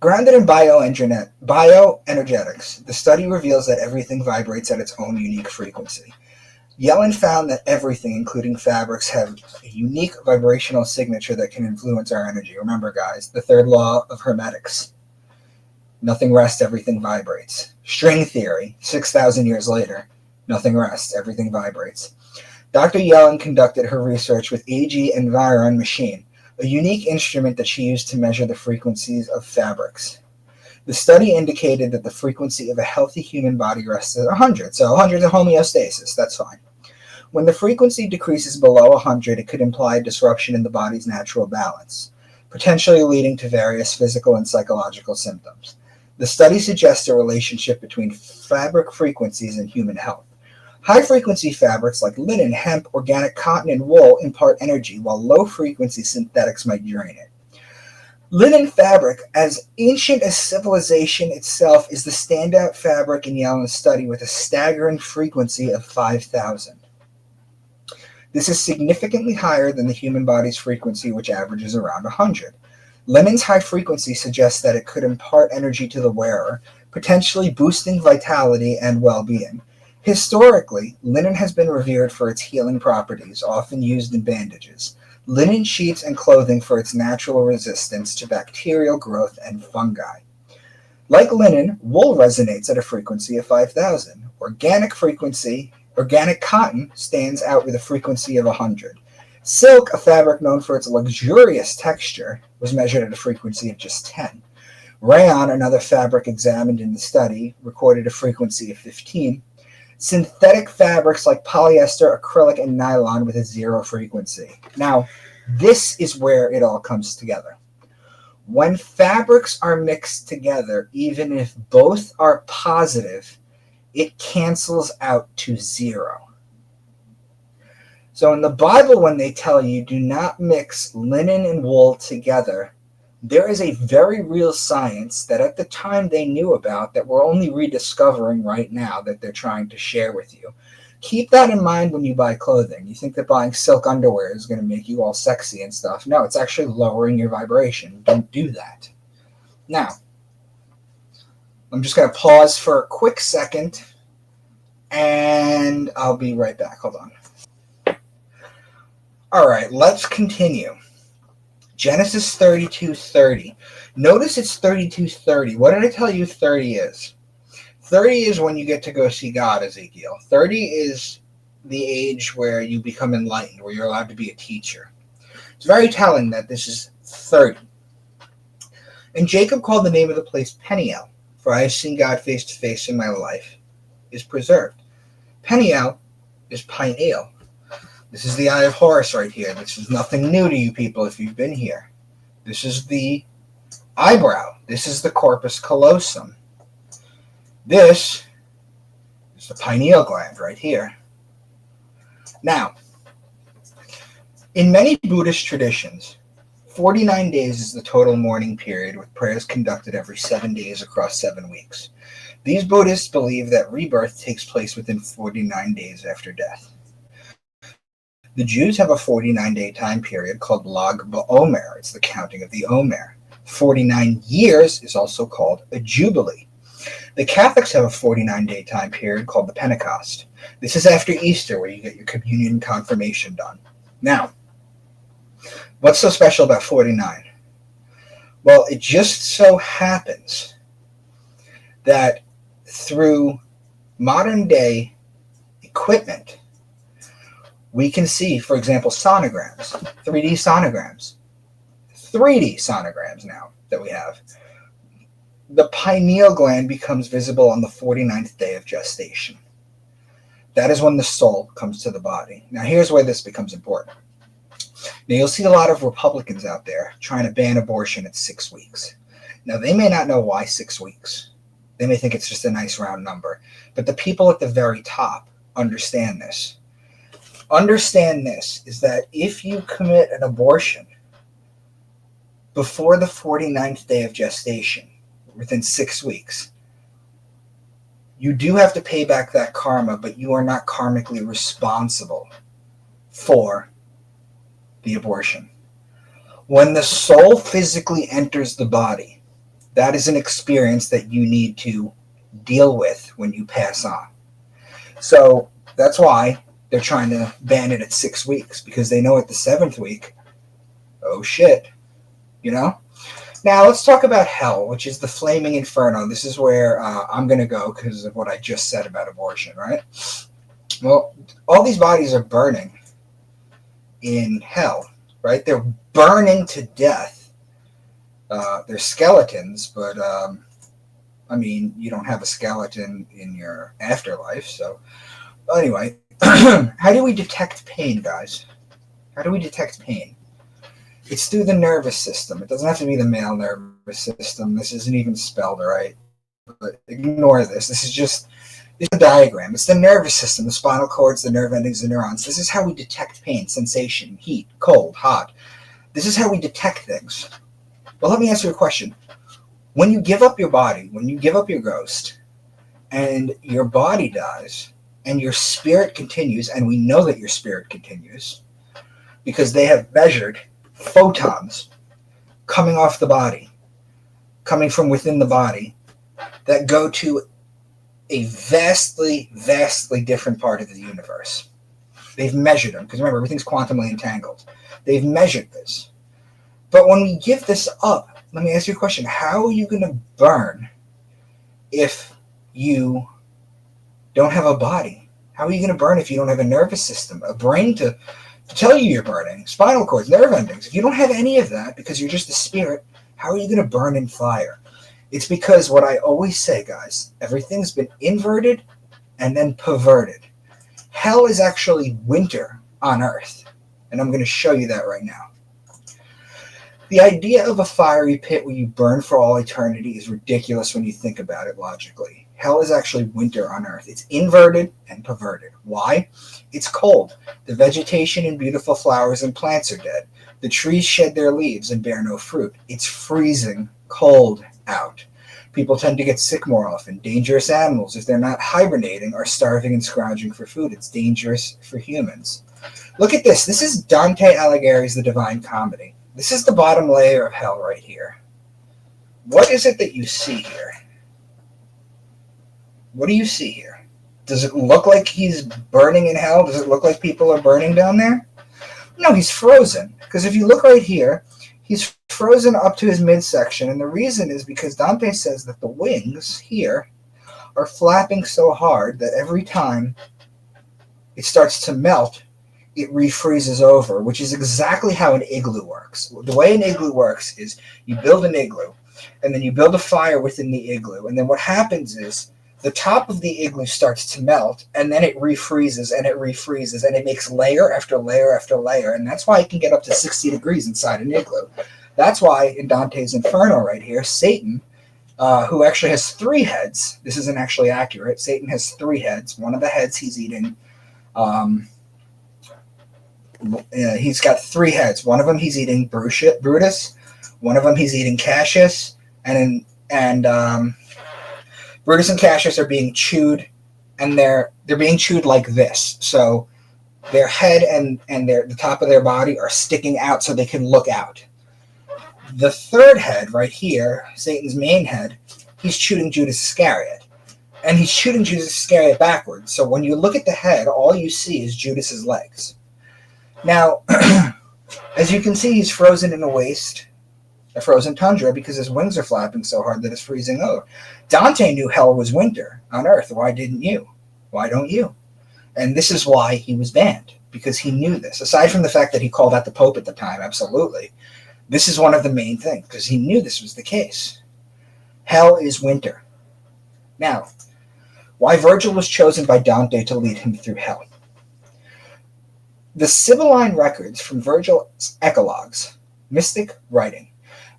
Grounded in bioenergetics, the study reveals that everything vibrates at its own unique frequency. Yellen found that everything, including fabrics, have a unique vibrational signature that can influence our energy. Remember, guys, the third law of hermetics. Nothing rests, everything vibrates. String theory, 6,000 years later. Nothing rests, everything vibrates. Dr. Yellen conducted her research with AG Environ machine, a unique instrument that she used to measure the frequencies of fabrics. The study indicated that the frequency of a healthy human body rests at 100, so 100 is homeostasis, that's fine. When the frequency decreases below 100, it could imply a disruption in the body's natural balance, potentially leading to various physical and psychological symptoms. The study suggests a relationship between fabric frequencies and human health. High-frequency fabrics like linen, hemp, organic cotton, and wool impart energy, while low-frequency synthetics might drain it. Linen fabric, as ancient as civilization itself, is the standout fabric in Yellen's study with a staggering frequency of 5,000. This is significantly higher than the human body's frequency, which averages around 100. Linen's high frequency suggests that it could impart energy to the wearer, potentially boosting vitality and well-being. Historically, linen has been revered for its healing properties, often used in bandages. Linen sheets and clothing for its natural resistance to bacterial growth and fungi. Like linen, wool resonates at a frequency of 5,000. Organic cotton stands out with a frequency of 100. Silk, a fabric known for its luxurious texture, was measured at a frequency of just 10. Rayon, another fabric examined in the study, recorded a frequency of 15. Synthetic fabrics like polyester, acrylic, and nylon with a 0 frequency. Now, this is where it all comes together. When fabrics are mixed together, even if both are positive, it cancels out to 0. So in the Bible, when they tell you do not mix linen and wool together, there is a very real science that at the time they knew about that we're only rediscovering right now that they're trying to share with you. Keep that in mind when you buy clothing. You think that buying silk underwear is going to make you all sexy and stuff. No, it's actually lowering your vibration. Don't do that. Now, I'm just going to pause for a quick second, and I'll be right back. Hold on. All right, let's continue. Genesis 32:30. Notice it's 32:30. What did I tell you 30 is? 30 is when you get to go see God, Ezekiel. 30 is the age where you become enlightened, where you're allowed to be a teacher. It's very telling that this is 30. And Jacob called the name of the place Peniel, for I have seen God face to face in my life is preserved. Peniel is pineal. This is the Eye of Horus right here. This is nothing new to you people if you've been here. This is the eyebrow. This is the corpus callosum. This is the pineal gland right here. Now, in many Buddhist traditions, 49 days is the total mourning period, with prayers conducted every 7 days across 7 weeks. These Buddhists believe that rebirth takes place within 49 days after death. The Jews have a 49-day time period called Lag BaOmer. It's the counting of the Omer. 49 years is also called a Jubilee. The Catholics have a 49-day time period called the Pentecost. This is after Easter, where you get your communion and confirmation done. Now, what's so special about 49? Well, it just so happens that through modern-day equipment, we can see, for example, sonograms, 3D sonograms. 3D sonograms now that we have. The pineal gland becomes visible on the 49th day of gestation. That is when the soul comes to the body. Now, here's where this becomes important. Now, you'll see a lot of Republicans out there trying to ban abortion at 6 weeks. Now, they may not know why 6 weeks. They may think it's just a nice round number. But the people at the very top understand this. Understand this, is that if you commit an abortion before the 49th day of gestation, within 6 weeks, you do have to pay back that karma, but you are not karmically responsible for the abortion. When the soul physically enters the body, That is an experience that you need to deal with when you pass on. So that's why they're trying to ban it at 6 weeks, because they know at the 7th week, oh shit, you know? Now let's talk about hell, which is the flaming inferno. This is where I'm going to go because of what I just said about abortion, right? Well, all these bodies are burning in hell, right? They're burning to death. They're skeletons, but I mean, you don't have a skeleton in your afterlife. So anyway, how do we detect pain, guys? How do we detect pain? It's through the nervous system. It doesn't have to be the male nervous system. This isn't even spelled right, but ignore this. This is a diagram. It's the nervous system, the spinal cords, the nerve endings, the neurons. This is how we detect pain, sensation, heat, cold, hot. This is how we detect things. Well, let me ask you a question. When you give up your body, when you give up your ghost, and your body dies, and your spirit continues, and we know that your spirit continues, because they have measured photons coming off the body, coming from within the body, that go to a vastly, vastly different part of the universe. They've measured them, because remember, everything's quantumly entangled. They've measured this. But when we give this up, let me ask you a question. How are you going to burn if you don't have a body? How are you going to burn if you don't have a nervous system, a brain to tell you you're burning, spinal cords, nerve endings? If you don't have any of that, because you're just a spirit, how are you going to burn in fire? It's because what I always say, guys, everything's been inverted and then perverted. Hell is actually winter on Earth, and I'm going to show you that right now. The idea of a fiery pit where you burn for all eternity is ridiculous when you think about it logically. Hell is actually winter on Earth. It's inverted and perverted. Why? It's cold. The vegetation and beautiful flowers and plants are dead. The trees shed their leaves and bear no fruit. It's freezing cold out. People tend to get sick more often. Dangerous animals, if they're not hibernating, are starving and scrounging for food. It's dangerous for humans. Look at this. This is Dante Alighieri's The Divine Comedy. This is the bottom layer of hell right here. What is it that you see here? What do you see here? Does it look like he's burning in hell? Does it look like people are burning down there? No, he's frozen. Because if you look right here, he's frozen up to his midsection. And the reason is because Dante says that the wings here are flapping so hard that every time it starts to melt, it refreezes over, which is exactly how an igloo works. The way an igloo works is you build an igloo, and then you build a fire within the igloo. And then what happens is the top of the igloo starts to melt, and then it refreezes, and it makes layer after layer after layer. And that's why it can get up to 60 degrees inside an igloo. That's why in Dante's Inferno right here, Satan, who actually has 3 heads, this isn't actually accurate, Satan has 3 heads. One of the heads he's eating, he's got 3 heads. One of them he's eating Brutus, one of them he's eating Cassius, and Brutus and Cassius are being chewed, and they're being chewed like this. So their head and the top of their body are sticking out so they can look out. The 3rd head right here, Satan's main head, he's shooting Judas Iscariot. And he's shooting Judas Iscariot backwards. So when you look at the head, all you see is Judas's legs. Now, as you can see, he's frozen in a waste, a frozen tundra, because his wings are flapping so hard that it's freezing over. Dante knew hell was winter on Earth. Why didn't you? Why don't you? And this is why he was banned, because he knew this. Aside from the fact that he called out the Pope at the time, absolutely. This is one of the main things, because he knew this was the case. Hell is winter. Now, why Virgil was chosen by Dante to lead him through hell. The Sibylline records from Virgil's eclogues, mystic writing,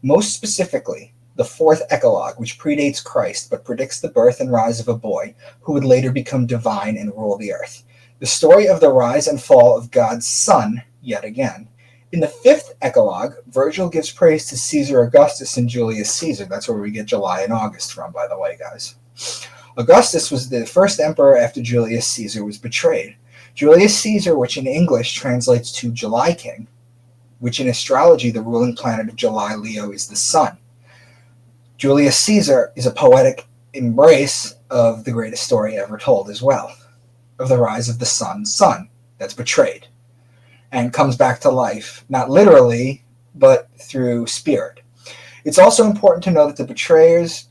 most specifically the 4th eclogue, which predates Christ but predicts the birth and rise of a boy who would later become divine and rule the earth. The story of the rise and fall of God's Son, yet again. In the 5th eclogue, Virgil gives praise to Caesar Augustus and Julius Caesar. That's where we get July and August from, by the way, guys. Augustus was the first emperor after Julius Caesar was betrayed. Julius Caesar, which in English translates to July King, which in astrology, the ruling planet of July, Leo, is the sun. Julius Caesar is a poetic embrace of the greatest story ever told as well, of the rise of the sun's son that's betrayed and comes back to life, not literally, but through spirit. It's also important to know that the betrayers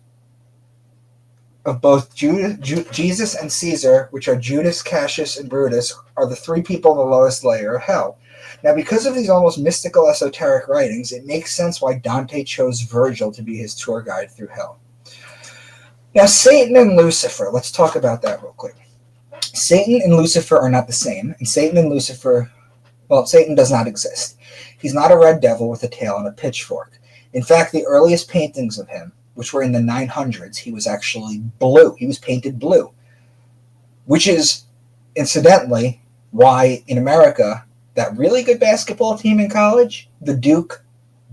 of both Jesus and Caesar, which are Judas, Cassius, and Brutus, are the three people in the lowest layer of hell. Now, because of these almost mystical, esoteric writings, it makes sense why Dante chose Virgil to be his tour guide through hell. Now, Satan and Lucifer, let's talk about that real quick. Satan and Lucifer are not the same, and Satan and Lucifer, well, Satan does not exist. He's not a red devil with a tail and a pitchfork. In fact, the earliest paintings of him, which were in the 900s, he was actually blue. He was painted blue, which is, incidentally, why in America, that really good basketball team in college, the Duke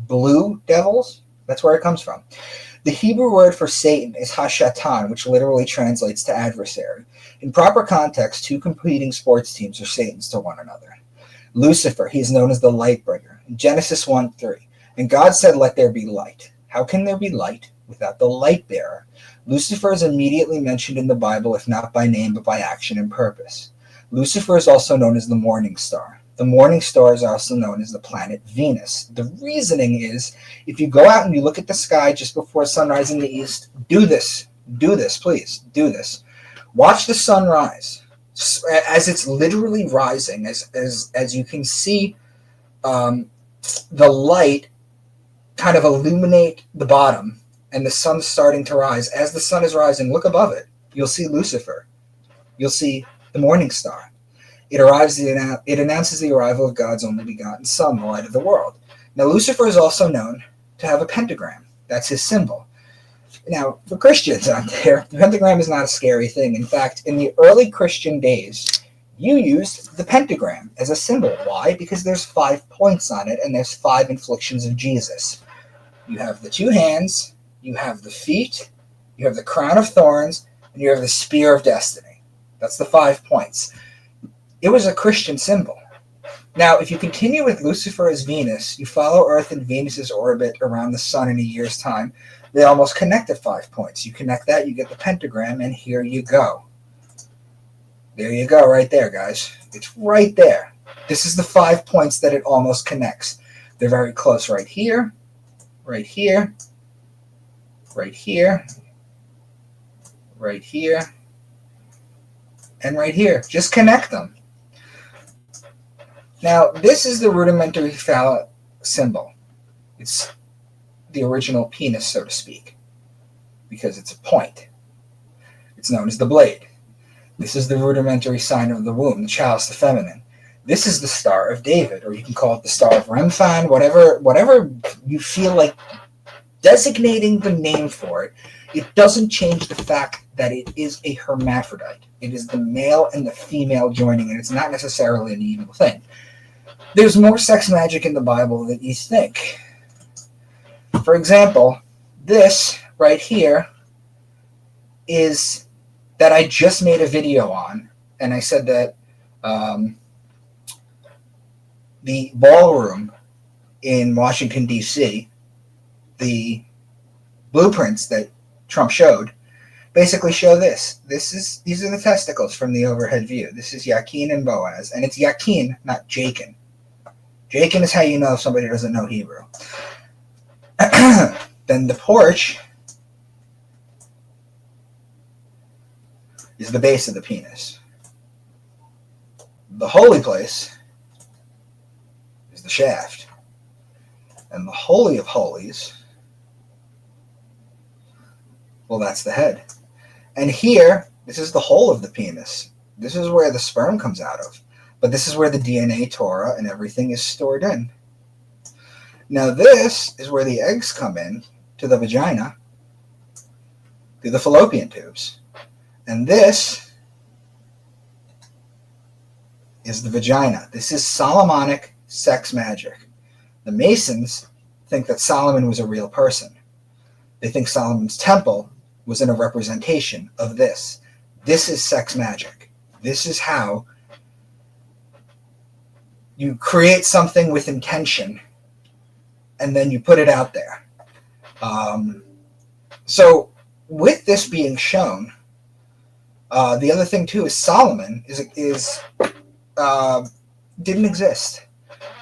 Blue Devils, that's where it comes from. The Hebrew word for Satan is Hashatan, which literally translates to adversary. In proper context, two competing sports teams are Satans to one another. Lucifer, he is known as the light bringer. In Genesis 1:3, and God said, "Let there be light." How can there be light without the light bearer? Lucifer is immediately mentioned in the Bible, if not by name, but by action and purpose. Lucifer is also known as the morning star. The morning star is also known as the planet Venus. The reasoning is, if you go out and you look at the sky just before sunrise in the east, do this, please, do this. Watch the sun rise. As it's literally rising, as you can see the light kind of illuminate the bottom, and the sun's starting to rise. As the sun is rising, look above it. You'll see Lucifer. You'll see the morning star. It announces the arrival of God's only begotten Son, the light of the world. Now, Lucifer is also known to have a pentagram. That's his symbol. Now, for Christians out there, the pentagram is not a scary thing. In fact, in the early Christian days, you used the pentagram as a symbol. Why? Because there's 5 points on it, and there's 5 inflictions of Jesus. You have the 2 hands, you have the feet, you have the crown of thorns, and you have the spear of destiny. That's the 5 points. It was a Christian symbol. Now, if you continue with Lucifer as Venus, you follow Earth in Venus's orbit around the sun in a year's time, they almost connect at 5 points. You connect that, you get the pentagram, and here you go. There you go, right there, guys. It's right there. This is the 5 points that it almost connects. They're very close right here, right here, right here, right here, and right here. Just connect them. Now, this is the rudimentary phallic symbol. It's the original penis, so to speak, because it's a point. It's known as the blade. This is the rudimentary sign of the womb, the chalice, the feminine. This is the Star of David, or you can call it the Star of Remphan, whatever you feel like designating the name for it. It doesn't change the fact that it is a hermaphrodite. It is the male and the female joining, and it's not necessarily an evil thing. There's more sex magic in the Bible than you think. For example, this right here is that I just made a video on, and I said that the ballroom in Washington, D.C., the blueprints that Trump showed, basically show this. These are the testicles from the overhead view. This is Yakin and Boaz, and it's Yakin, not Jachin. Jachin is how you know if somebody doesn't know Hebrew. Then the porch is the base of the penis. The holy place is the shaft. And the Holy of Holies, well, that's the head. And here, this is the hole of the penis. This is where the sperm comes out of. But this is where the DNA, Torah, and everything is stored in. Now this is where the eggs come in to the vagina through the fallopian tubes. And this is the vagina. This is Solomonic sex magic. The Masons think that Solomon was a real person. They think Solomon's temple was in a representation of this. This is sex magic. This is how you create something with intention and then you put it out there. So with this being shown, the other thing too is Solomon didn't exist.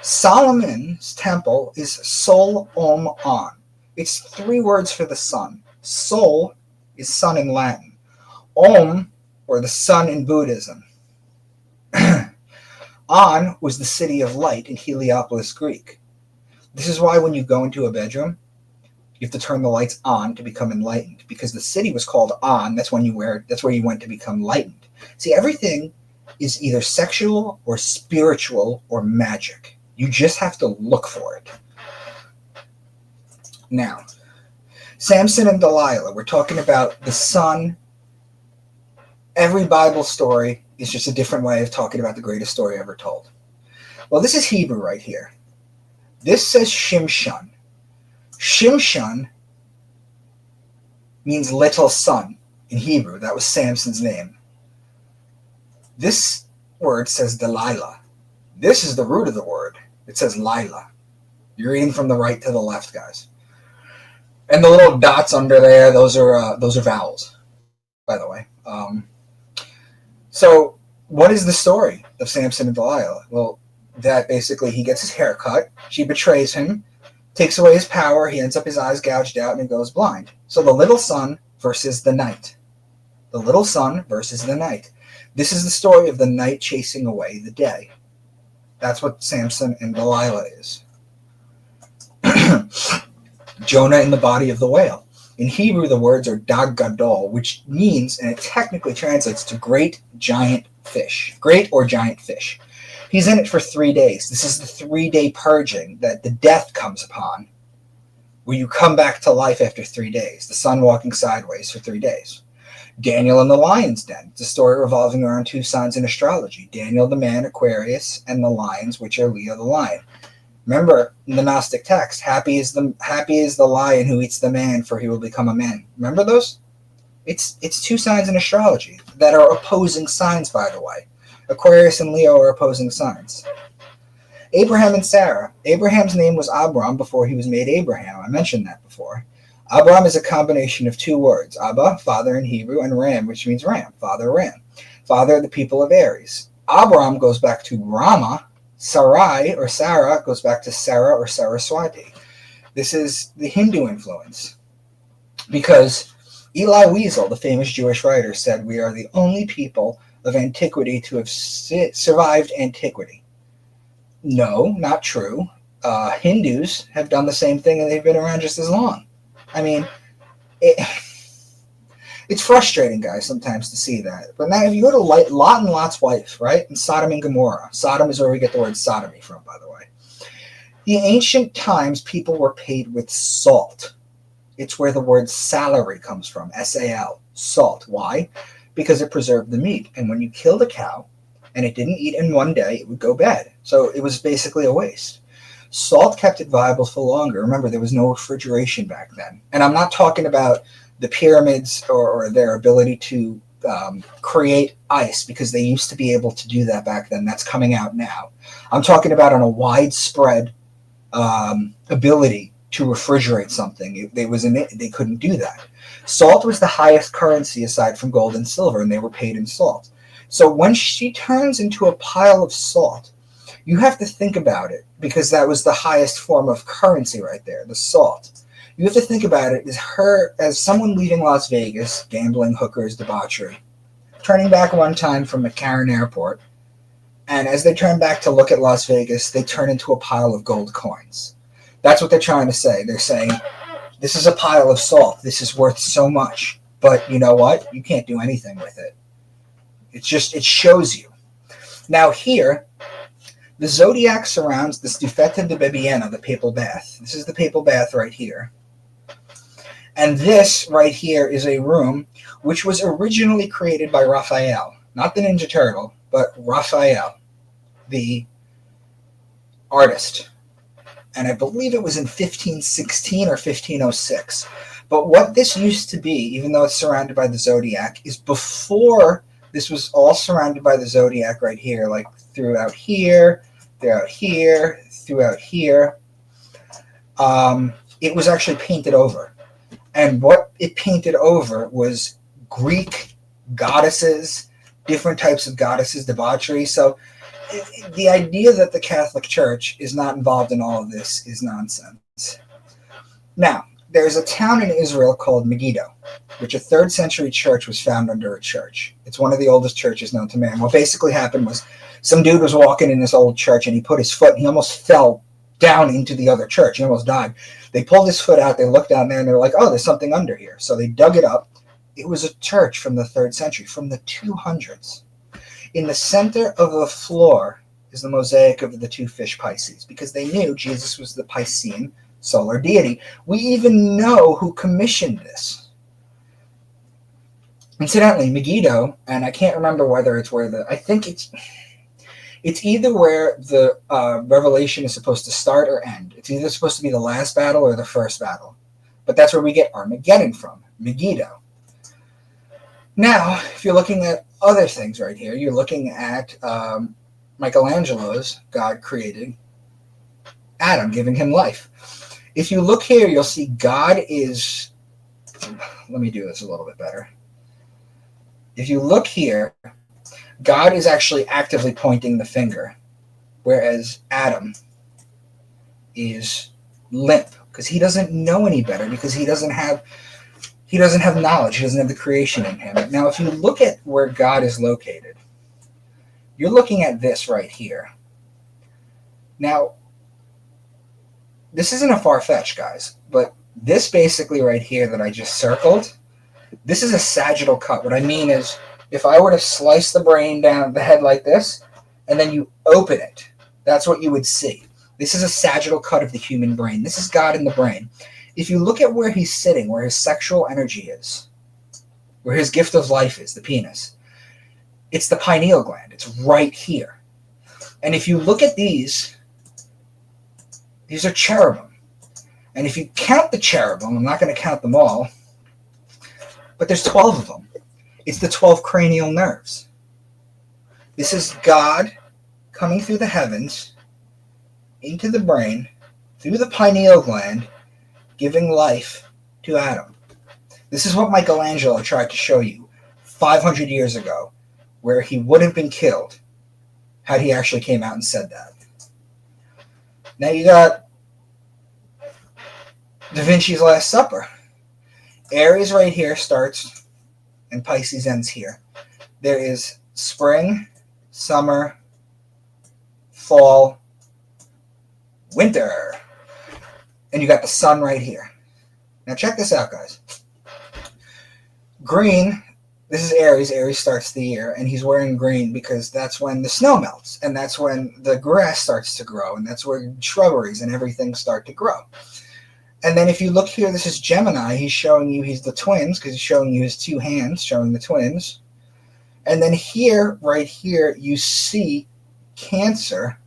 Solomon's temple is Sol Om On. It's 3 words for the sun. Sol is sun in Latin. Om, or the sun in Buddhism. On was the city of light in Heliopolis, Greek. This is why when you go into a bedroom, you have to turn the lights on to become enlightened, because the city was called On. That's where you went to become lightened. See, everything is either sexual or spiritual or magic. You just have to look for it. Now, Samson and Delilah, we're talking about the sun. Every Bible story is just a different way of talking about the greatest story ever told. Well, this is Hebrew right here. This says Shimshon. Shimshon means little son in Hebrew. That was Samson's name. This word says Delilah. This is the root of the word. It says Lila. You're reading from the right to the left, guys. And the little dots under there, those are vowels, by the way. So what is the story of Samson and Delilah? Well, that basically he gets his hair cut. She betrays him, takes away his power. He ends up his eyes gouged out and he goes blind. So the little sun versus the night. The little sun versus the night. This is the story of the night chasing away the day. That's what Samson and Delilah is. Jonah in the body of the whale. In Hebrew, the words are dag gadol, which means, and it technically translates to great giant fish. Great or giant fish. He's in it for 3 days. This is the 3-day purging that the death comes upon, where you come back to life after 3 days. The sun walking sideways for 3 days. Daniel in the lion's den. It's a story revolving around 2 signs in astrology. Daniel the man, Aquarius, and the lions, which are Leo the lion. Remember, in the Gnostic text, happy is the lion who eats the man, for he will become a man. Remember those? It's 2 signs in astrology that are opposing signs, by the way. Aquarius and Leo are opposing signs. Abraham and Sarah. Abraham's name was Abram before he was made Abraham. I mentioned that before. Abram is a combination of 2 words. Abba, father in Hebrew, and Ram, which means ram. Father Ram. Father of the people of Aries. Abram goes back to Rama. Sarai or Sarah goes back to Sarah or Saraswati. This is the Hindu influence. Because Eli Wiesel, the famous Jewish writer, said we are the only people of antiquity to have survived antiquity. No, not true. Hindus have done the same thing and they've been around just as long. I mean, it's frustrating, guys, sometimes to see that. But now if you go to Lot and Lot's wife, right, and Sodom and Gomorrah. Sodom is where we get the word sodomy from, by the way. The ancient times, people were paid with salt. It's where the word salary comes from, S-A-L, salt. Why? Because it preserved the meat. And when you killed a cow and it didn't eat in one day, it would go bad. So it was basically a waste. Salt kept it viable for longer. Remember, there was no refrigeration back then. And I'm not talking about the pyramids or their ability to create ice, because they used to be able to do that back then. That's coming out now. I'm talking about on a widespread ability to refrigerate something. They couldn't do that. Salt was the highest currency aside from gold and silver, and they were paid in salt. So when she turns into a pile of salt, you have to think about it, because that was the highest form of currency right there, the salt. You have to think about it as someone leaving Las Vegas, gambling, hookers, debauchery, turning back one time from McCarran Airport, and as they turn back to look at Las Vegas, they turn into a pile of gold coins. That's what they're trying to say. They're saying, this is a pile of salt. This is worth so much. But you know what? You can't do anything with it. It shows you. Now here, the zodiac surrounds the Stufetta de Bibbiena, the papal bath. This is the papal bath right here. And this right here is a room which was originally created by Raphael. Not the Ninja Turtle, but Raphael, the artist. And I believe it was in 1516 or 1506. But what this used to be, even though it's surrounded by the zodiac, is before this was all surrounded by the zodiac right here, like throughout here, throughout here, throughout here. It was actually painted over. And what it painted over was Greek goddesses, different types of goddesses, debauchery. So the idea that the Catholic Church is not involved in all of this is nonsense. Now, there's a town in Israel called Megiddo, which a 3rd century church was found under a church. It's one of the oldest churches known to man. What basically happened was some dude was walking in this old church and he put his foot and he almost fell down into the other church. He almost died. They pulled his foot out. They looked down there and they were like, oh, there's something under here. So they dug it up. It was a church from the 3rd century, from the 200s. In the center of the floor is the mosaic of the 2 fish Pisces, because they knew Jesus was the Piscean solar deity. We even know who commissioned this. Incidentally, Megiddo, and I can't remember whether it's where I think it's either where the Revelation is supposed to start or end. It's either supposed to be the last battle or the first battle. But that's where we get Armageddon from, Megiddo. Now, if you're looking at other things right here, you're looking at Michelangelo's God created Adam, giving him life. If you look here, you'll see God is... Let me do this a little bit better. If you look here, God is actually actively pointing the finger, whereas Adam is limp because he doesn't know any better, because he doesn't have knowledge. He doesn't have the creation in him. Now, if you look at where God is located, you're looking at this right here. Now, this isn't a far-fetched, guys, but this basically right here that I just circled, this is a sagittal cut. What I mean is, if I were to slice the brain down the head like this, and then you open it, that's what you would see. This is a sagittal cut of the human brain. This is God in the brain. If you look at where he's sitting, where his sexual energy is, where his gift of life is, the penis, it's the pineal gland. It's right here. And if you look at these are cherubim. And if you count the cherubim, I'm not going to count them all, but there's 12 of them. It's the 12 cranial nerves. This is God coming through the heavens, into the brain, through the pineal gland, giving life to Adam. This is what Michelangelo tried to show you 500 years ago, where he would have been killed had he actually came out and said that. Now you got Da Vinci's Last Supper. Aries right here starts and Pisces ends here. There is spring, summer, fall, winter. And you got the sun right here. Now check this out, guys. Green, this is Aries. Aries starts the year, and he's wearing green because that's when the snow melts, and that's when the grass starts to grow, and that's where shrubberies and everything start to grow. And then if you look here, this is Gemini. He's showing you he's the twins because he's showing you his 2 hands, showing the twins. And then here, right here, you see Cancer.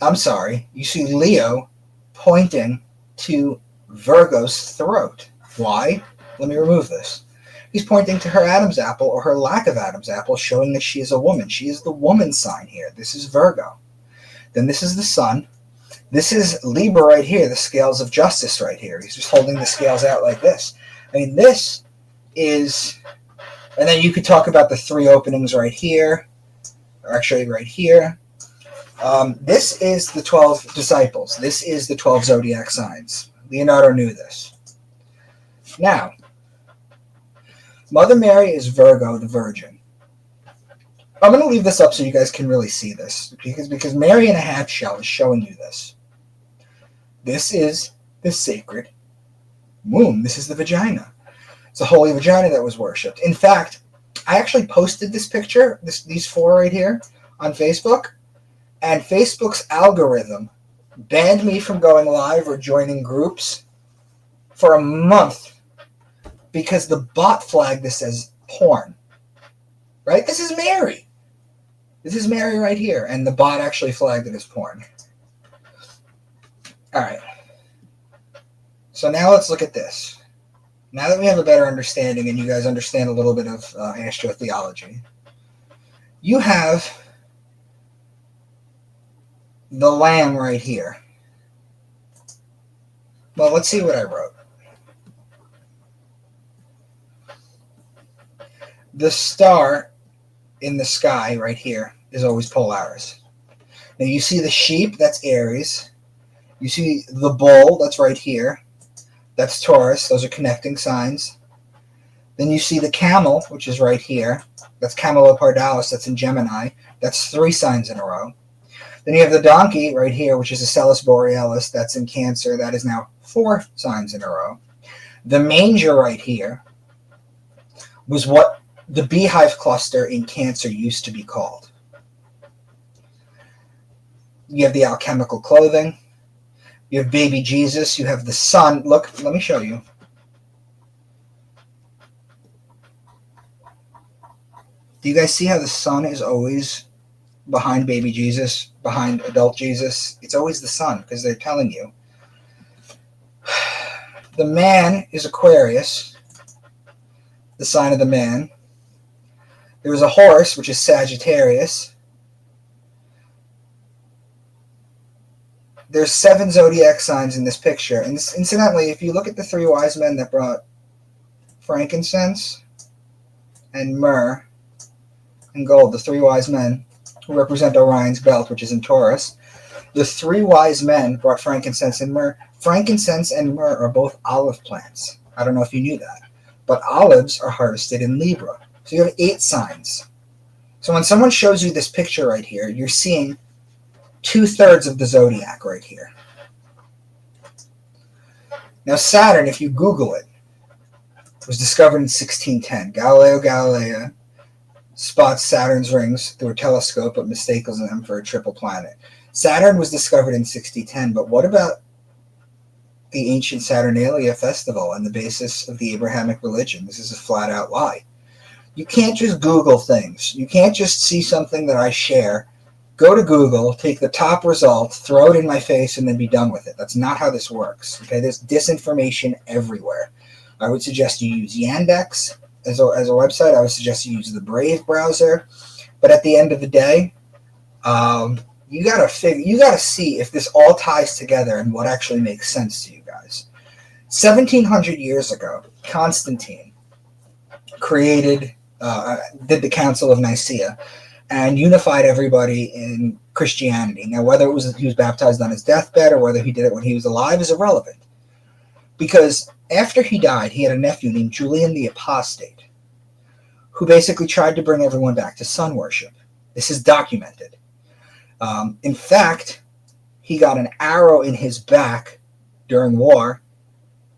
I'm sorry, you see Leo pointing to Virgo's throat. Why? Let me remove this. He's pointing to her Adam's apple, or her lack of Adam's apple, showing that she is a woman. She is the woman sign here. This is Virgo. Then this is the sun. This is Libra right here, the scales of justice right here. He's just holding the scales out like this. I mean, this is... And then you could talk about the 3 openings right here, or actually right here. This is the 12 disciples. This is the 12 zodiac signs. Leonardo knew this. Now, Mother Mary is Virgo, the Virgin. I'm going to leave this up so you guys can really see this, because Mary in a half shell is showing you this. This is the sacred womb. This is the vagina. It's a holy vagina that was worshipped. In fact, I actually posted this picture, these 4 right here, on Facebook, and Facebook's algorithm banned me from going live or joining groups for a month because the bot flagged this as porn. Right? This is Mary. This is Mary right here, and the bot actually flagged it as porn. All right. So now let's look at this. Now that we have a better understanding and you guys understand a little bit of astrotheology, you have the lamb right here. Well, let's see what I wrote. the star in the sky right here is always Polaris. Now you see the sheep, that's Aries. You see the bull, that's right here. That's Taurus. Those are connecting signs. Then you see the camel, which is right here. That's Camelopardalis, that's in Gemini. That's 3 signs in a row. Then you have the donkey right here, which is Acellus Borealis. That's in Cancer. That is now 4 signs in a row. The manger right here was what the beehive cluster in Cancer used to be called. You have the alchemical clothing. You have baby Jesus. You have the sun. Look, let me show you. Do you guys see how the sun is always behind baby Jesus, behind adult Jesus? It's always the sun because they're telling you. The man is Aquarius, the sign of the man. There is a horse, which is Sagittarius. There's 7 zodiac signs in this picture. And incidentally, if you look at the 3 wise men that brought frankincense and myrrh and gold, the 3 wise men who represent Orion's belt, which is in Taurus, the 3 wise men brought frankincense and myrrh. Frankincense and myrrh are both olive plants. I don't know if you knew that. But olives are harvested in Libra. So you have 8 signs. So when someone shows you this picture right here, you're seeing 2/3 of the zodiac right here. Now Saturn, if you Google it, was discovered in 1610. Galileo Galilei spots Saturn's rings through a telescope but mistakes them for a triple planet. Saturn was discovered in 1610, but what about the ancient Saturnalia festival and the basis of the Abrahamic religion? This is a flat-out lie. You can't just Google things. You can't just see something that I share, go to Google, take the top result, throw it in my face, and then be done with it. That's not how this works. Okay, there's disinformation everywhere. I would suggest you use Yandex as a website. I would suggest you use the Brave browser. But at the end of the day, you gotta see if this all ties together and what actually makes sense to you guys. 1700 years ago, Constantine did the Council of Nicaea and unified everybody in Christianity. Now, whether it was he was baptized on his deathbed or whether he did it when he was alive is irrelevant. Because after he died, he had a nephew named Julian the Apostate, who basically tried to bring everyone back to sun worship. This is documented. In fact, he got an arrow in his back during war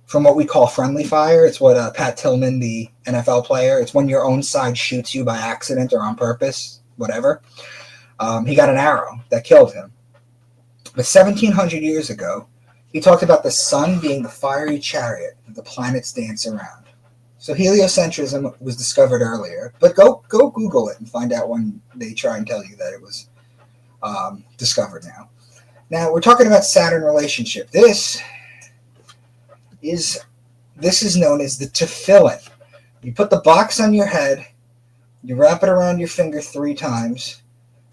from what we call friendly fire. It's what Pat Tillman, the NFL player, it's when your own side shoots you by accident or on purpose, whatever. He got an arrow that killed him. But 1700 years ago, he talked about the sun being the fiery chariot that the planets dance around. So heliocentrism was discovered earlier, but go Google it and find out when they try and tell you that it was discovered now. Now we're talking about Saturn relationship. This is known as the tefillin. You put the box on your head, you wrap it around your finger 3 times,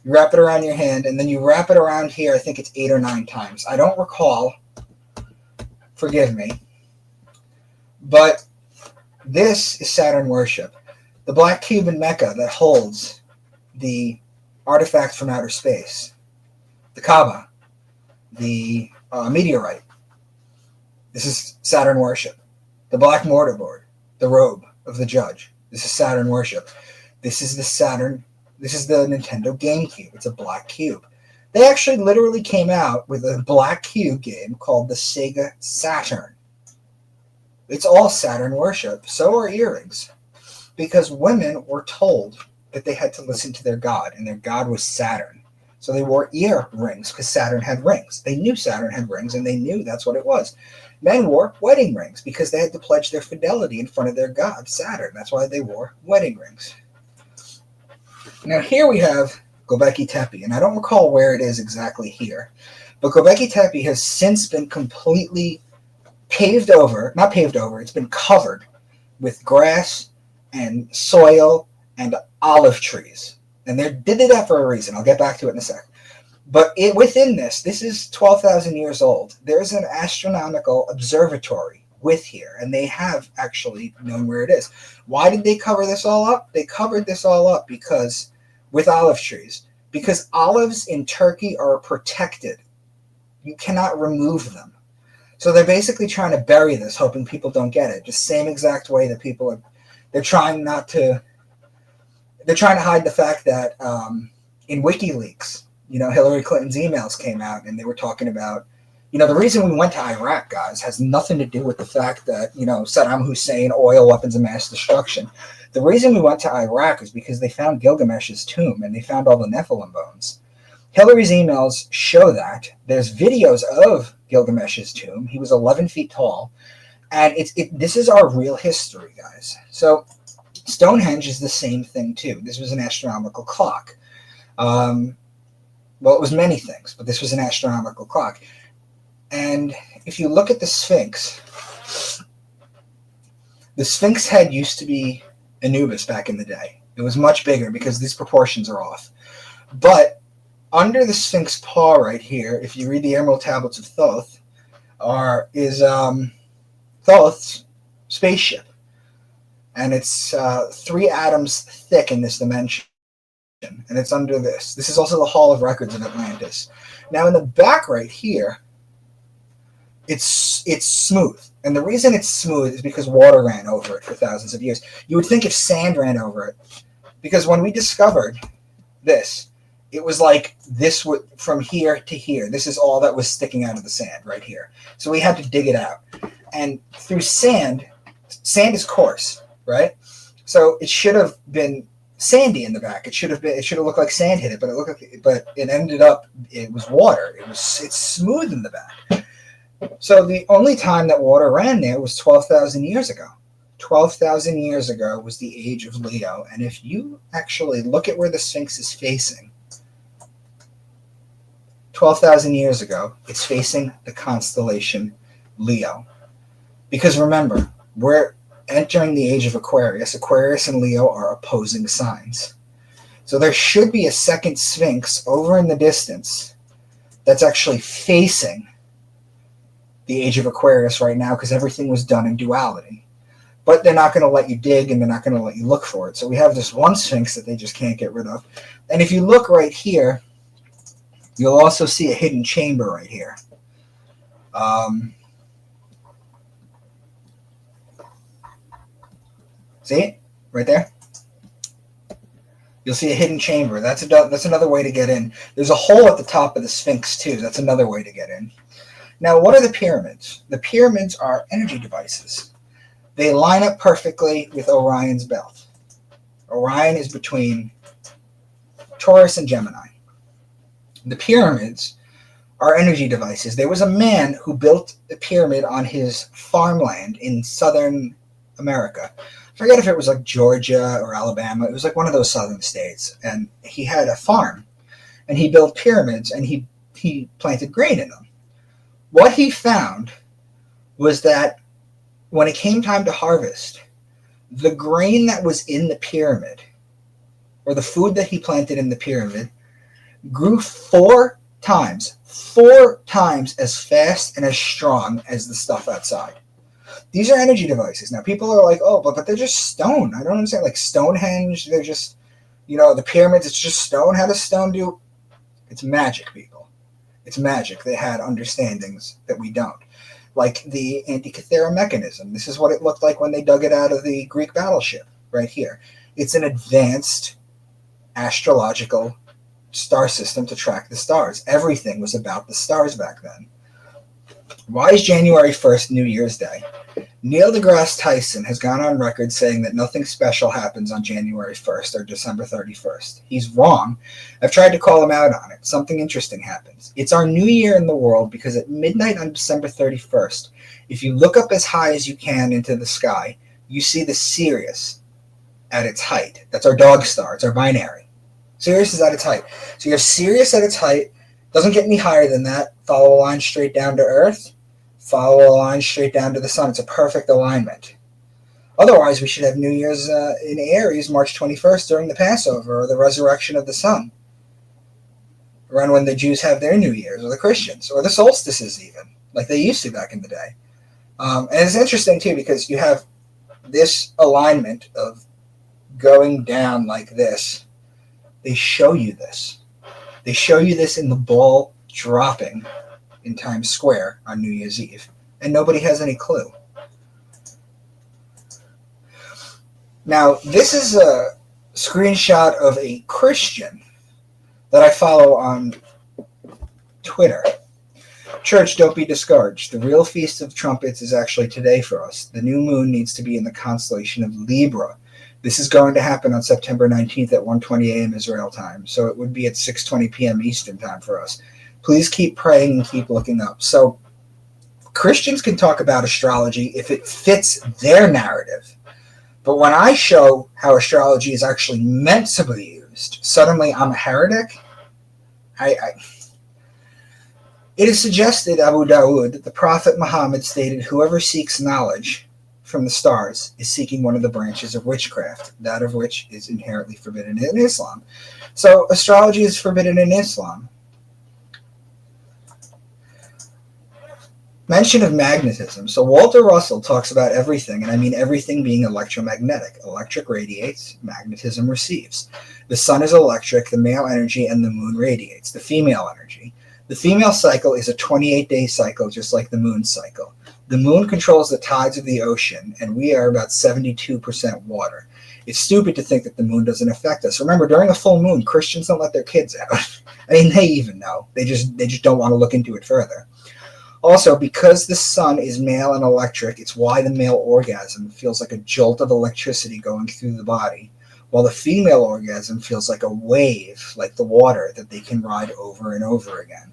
you wrap it around your hand, and then you wrap it around here, I think it's 8 or 9 times. I don't recall. Forgive me. But this is Saturn worship. The black cube in Mecca that holds the artifact from outer space, the Kaaba, the meteorite. This is Saturn worship. The black mortarboard, the robe of the judge. This is Saturn worship. This is the Nintendo GameCube. It's a black cube. They actually literally came out with a black cube game called the Sega Saturn. It's all Saturn worship. So are earrings. Because women were told that they had to listen to their god, and their god was Saturn. So they wore earrings because Saturn had rings. They knew Saturn had rings, and they knew that's what it was. Men wore wedding rings because they had to pledge their fidelity in front of their god, Saturn. That's why they wore wedding rings. Now here we have Göbekli Tepe, and I don't recall where it is exactly here, but Göbekli Tepe has since been completely it's been covered with grass and soil and olive trees. And they did that for a reason. I'll get back to it in a sec. But within this is 12,000 years old. There's an astronomical observatory with here, and they have actually known where it is. Why did they cover this all up? They covered this all up because with olive trees, because olives in Turkey are protected. You cannot remove them. So they're basically trying to bury this, hoping people don't get it. Just same exact way that people are. They're trying not to. They're trying to hide the fact that in WikiLeaks, Hillary Clinton's emails came out, and they were talking about, the reason we went to Iraq, guys, has nothing to do with the fact that Saddam Hussein, oil, weapons of mass destruction. The reason we went to Iraq is because they found Gilgamesh's tomb and they found all the Nephilim bones. Hillary's emails show that. There's videos of Gilgamesh's tomb. He was 11 feet tall. And this is our real history, guys. So Stonehenge is the same thing, too. This was an astronomical clock. Well, it was many things, but this was an astronomical clock. And if you look at the Sphinx head used to be Anubis back in the day. It was much bigger because these proportions are off. But under the Sphinx paw right here, if you read the Emerald Tablets of Thoth, is Thoth's spaceship. And it's 3 atoms thick in this dimension. And it's under this. This is also the Hall of Records of Atlantis. Now in the back right here, it's smooth. And the reason it's smooth is because water ran over it for thousands of years. You would think if sand ran over it, because when we discovered this, it was like this would from here to here. This is all that was sticking out of the sand right here. So we had to dig it out. And through sand is coarse, right? So it should have been sandy in the back. It should have looked like sand hit it, but it ended up, it was water. It's smooth in the back. So the only time that water ran there was 12,000 years ago. 12,000 years ago was the age of Leo. And if you actually look at where the Sphinx is facing, 12,000 years ago, it's facing the constellation Leo. Because remember, we're entering the age of Aquarius. Aquarius and Leo are opposing signs. So there should be a second Sphinx over in the distance that's actually facing the age of Aquarius right now because everything was done in duality. But they're not going to let you dig and they're not going to let you look for it. So we have this one Sphinx that they just can't get rid of. And if you look right here, you'll also see a hidden chamber right here. See it? Right there? You'll see a hidden chamber. That's another way to get in. There's a hole at the top of the Sphinx, too. That's another way to get in. Now, what are the pyramids? The pyramids are energy devices. They line up perfectly with Orion's belt. Orion is between Taurus and Gemini. The pyramids are energy devices. There was a man who built a pyramid on his farmland in southern America. I forget if it was like Georgia or Alabama. It was like one of those southern states. And he had a farm. And he built pyramids and he planted grain in them. What he found was that when it came time to harvest, the grain that was in the pyramid, or the food that he planted in the pyramid, grew 4 times as fast and as strong as the stuff outside. These are energy devices. Now, people are like, oh, but they're just stone. I don't understand. Like Stonehenge, they're just, the pyramids, it's just stone. How does stone do? It's magic, people. It's magic. They had understandings that we don't. Like the Antikythera mechanism. This is what it looked like when they dug it out of the Greek battleship right here. It's an advanced astrological star system to track the stars. Everything was about the stars back then. Why is January 1st New Year's Day? Neil deGrasse Tyson has gone on record saying that nothing special happens on January 1st or December 31st. He's wrong. I've tried to call him out on it. Something interesting happens. It's our new year in the world because at midnight on December 31st, if you look up as high as you can into the sky, you see the Sirius at its height. That's our dog star. It's our binary. Sirius is at its height. So you have Sirius at its height. Doesn't get any higher than that. Follow a line straight down to Earth. Follow a line straight down to the sun. It's a perfect alignment. Otherwise, we should have New Year's in Aries, March 21st, during the Passover or the resurrection of the sun. Around when the Jews have their New Year's, or the Christians, or the solstices even, like they used to back in the day. And it's interesting, too, because you have this alignment of going down like this. They show you this. They show you this in the ball dropping in Times Square on New Year's Eve, and nobody has any clue. Now, this is a screenshot of a Christian that I follow on Twitter. Church, don't be discouraged. The real Feast of Trumpets is actually today for us. The new moon needs to be in the constellation of Libra. This is going to happen on September 19th at 1:20 a.m. Israel time, so it would be at 6:20 p.m. Eastern time for us. Please keep praying and keep looking up. So Christians can talk about astrology if it fits their narrative. But when I show how astrology is actually meant to be used, suddenly I'm a heretic. It is suggested, Abu Dawood, that the Prophet Muhammad stated, whoever seeks knowledge from the stars is seeking one of the branches of witchcraft, that of which is inherently forbidden in Islam. So astrology is forbidden in Islam. Mention of magnetism. So Walter Russell talks about everything, and I mean everything being electromagnetic. Electric radiates, magnetism receives. The sun is electric, the male energy, and the moon radiates, the female energy. The female cycle is a 28-day cycle, just like the moon cycle. The moon controls the tides of the ocean, and we are about 72% water. It's stupid to think that the moon doesn't affect us. Remember, during a full moon, Christians don't let their kids out. I mean, they even know. They just don't want to look into it further. Also, because the sun is male and electric, it's why the male orgasm feels like a jolt of electricity going through the body, while the female orgasm feels like a wave, like the water that they can ride over and over again.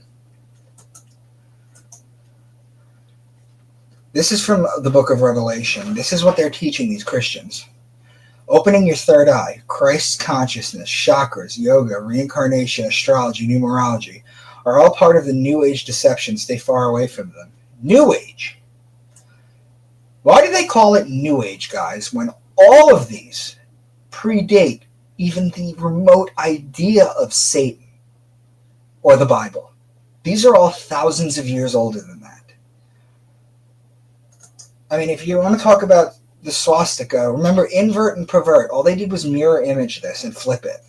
This is from the book of Revelation. This is what they're teaching these Christians. Opening your third eye, Christ's consciousness, chakras, yoga, reincarnation, astrology, numerology, are all part of the New Age deception. Stay far away from them. New Age. Why do they call it New Age, guys, when all of these predate even the remote idea of Satan or the Bible? These are all thousands of years older than that. I mean, if you want to talk about the swastika, remember, invert and pervert. All they did was mirror image this and flip it.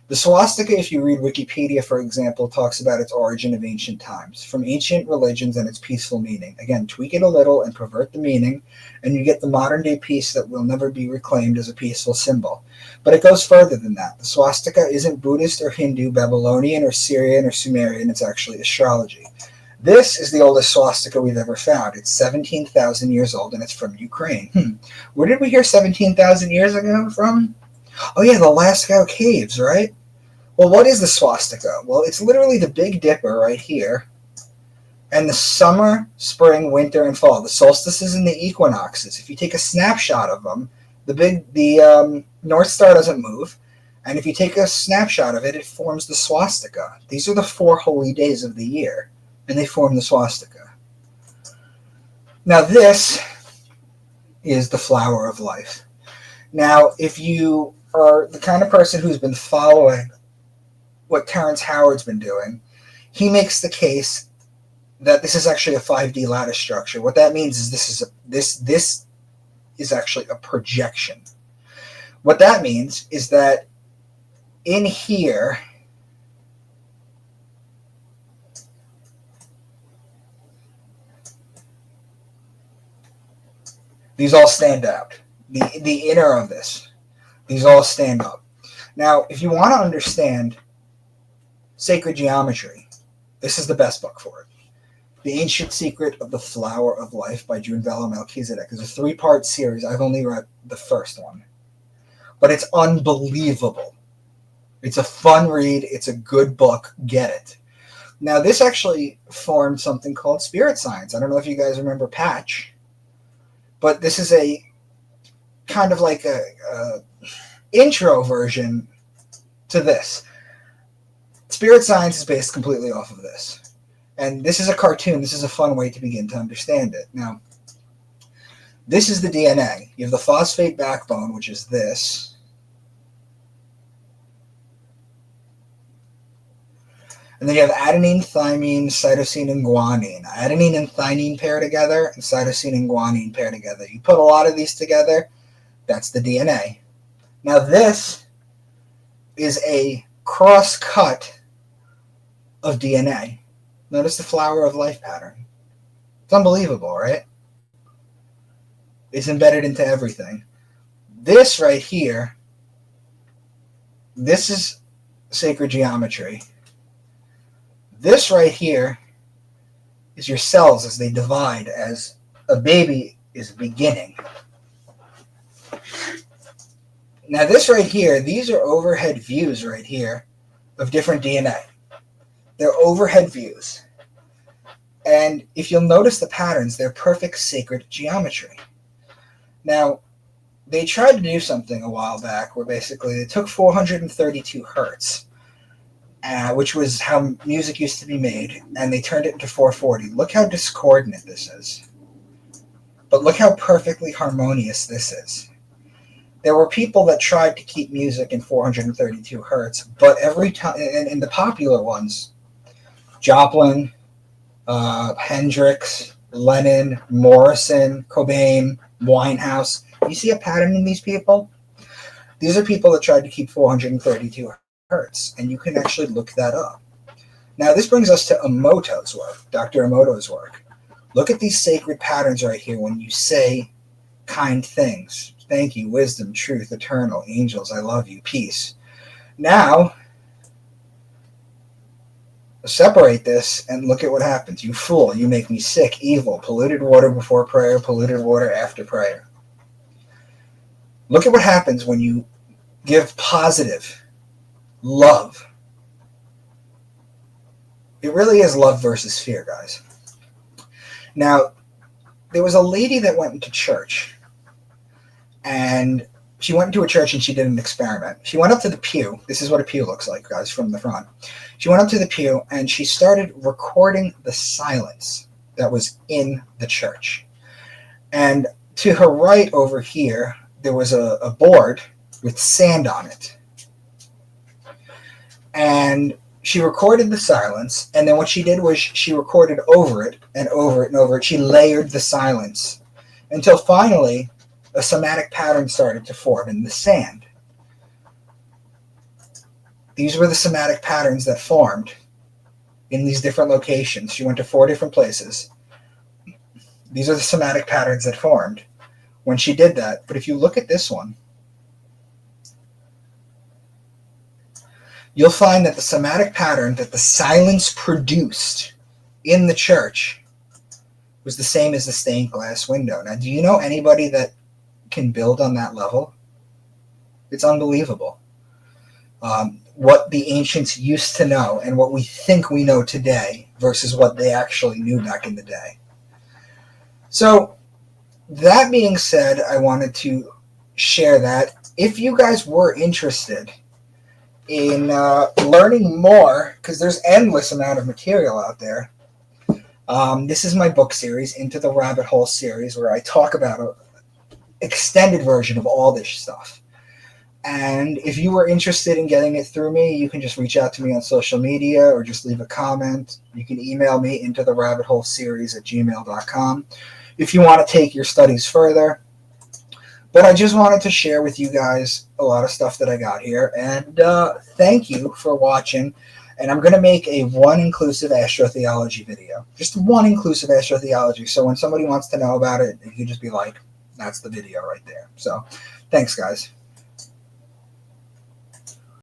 The swastika, if you read Wikipedia, for example, talks about its origin of ancient times, from ancient religions and its peaceful meaning. Again, tweak it a little and pervert the meaning, and you get the modern-day peace that will never be reclaimed as a peaceful symbol. But it goes further than that. The swastika isn't Buddhist or Hindu, Babylonian or Syrian or Sumerian. It's actually astrology. This is the oldest swastika we've ever found. It's 17,000 years old, and it's from Ukraine. Where did we hear 17,000 years ago from? Oh, yeah, the Lascaux Caves, right? Well, what is the swastika? Well, it's literally the Big Dipper right here, and the summer, spring, winter, and fall. The solstices and the equinoxes. If you take a snapshot of them, the North Star doesn't move, and if you take a snapshot of it, it forms the swastika. These are the 4 holy days of the year, and they form the swastika. Now, this is the flower of life. Now, if you are the kind of person who's been following what Terrence Howard's been doing, he makes the case that this is actually a 5D lattice structure. What that means is this is actually a projection. What that means is that in here, these all stand out. The inner of this, these all stand up. Now, if you want to understand sacred geometry, this is the best book for it. The Ancient Secret of the Flower of Life by Junvela Melchizedek is a 3-part series. I've only read the first one, but it's unbelievable. It's a fun read. It's a good book. Get it. Now, this actually formed something called spirit science. I don't know if you guys remember Patch, but this is a kind of like a intro version to this. Spirit science is based completely off of this. And this is a cartoon. This is a fun way to begin to understand it. Now, this is the DNA. You have the phosphate backbone, which is this. And then you have adenine, thymine, cytosine, and guanine. Adenine and thymine pair together, and cytosine and guanine pair together. You put a lot of these together, that's the DNA. Now this is a cross-cut of DNA. Notice the flower of life pattern. It's unbelievable, right? It's embedded into everything. This right here, this is sacred geometry. This right here is your cells as they divide, as a baby is beginning. Now this right here, these are overhead views right here of different DNA. They're overhead views. And if you'll notice the patterns, they're perfect sacred geometry. Now, they tried to do something a while back where basically they took 432 hertz, which was how music used to be made, and they turned it into 440. Look how discordant this is. But look how perfectly harmonious this is. There were people that tried to keep music in 432 hertz, but every time, and the popular ones, Joplin, Hendrix, Lennon, Morrison, Cobain, Winehouse. You see a pattern in these people? These are people that tried to keep 432 hertz, and you can actually look that up. Now, this brings us to Emoto's work, Dr. Emoto's work. Look at these sacred patterns right here when you say kind things. Thank you, wisdom, truth, eternal, angels, I love you, peace. Now, separate this and look at what happens. You fool, you make me sick, evil, polluted water before prayer, polluted water after prayer. Look at what happens when you give positive love. It really is love versus fear, guys. Now, there was a lady that went into church, and she went into a church and she did an experiment. She went up to the pew. This is what a pew looks like, guys, from the front. She went up to the pew and she started recording the silence that was in the church. And to her right over here, there was a board with sand on it. And she recorded the silence, and then what she did was she recorded over it and over it and over it. She layered the silence until finally a somatic pattern started to form in the sand. These were the somatic patterns that formed in these different locations. She went to 4 different places. These are the somatic patterns that formed when she did that. But if you look at this one, you'll find that the somatic pattern that the silence produced in the church was the same as the stained glass window. Now, do you know anybody that can build on that level? It's unbelievable. What the ancients used to know and what we think we know today versus what they actually knew back in the day. So, that being said, I wanted to share that. If you guys were interested in learning more, because there's endless amount of material out there, this is my book series, Into the Rabbit Hole series, where I talk about an extended version of all this stuff. And if you were interested in getting it through me, you can just reach out to me on social media or just leave a comment. You can email me into the rabbit hole series at gmail.com if you want to take your studies further. But I just wanted to share with you guys a lot of stuff that I got here. And thank you for watching. And I'm going to make a one inclusive astrotheology video. Just one inclusive astrotheology. So when somebody wants to know about it, you can just be like, that's the video right there. So thanks, guys.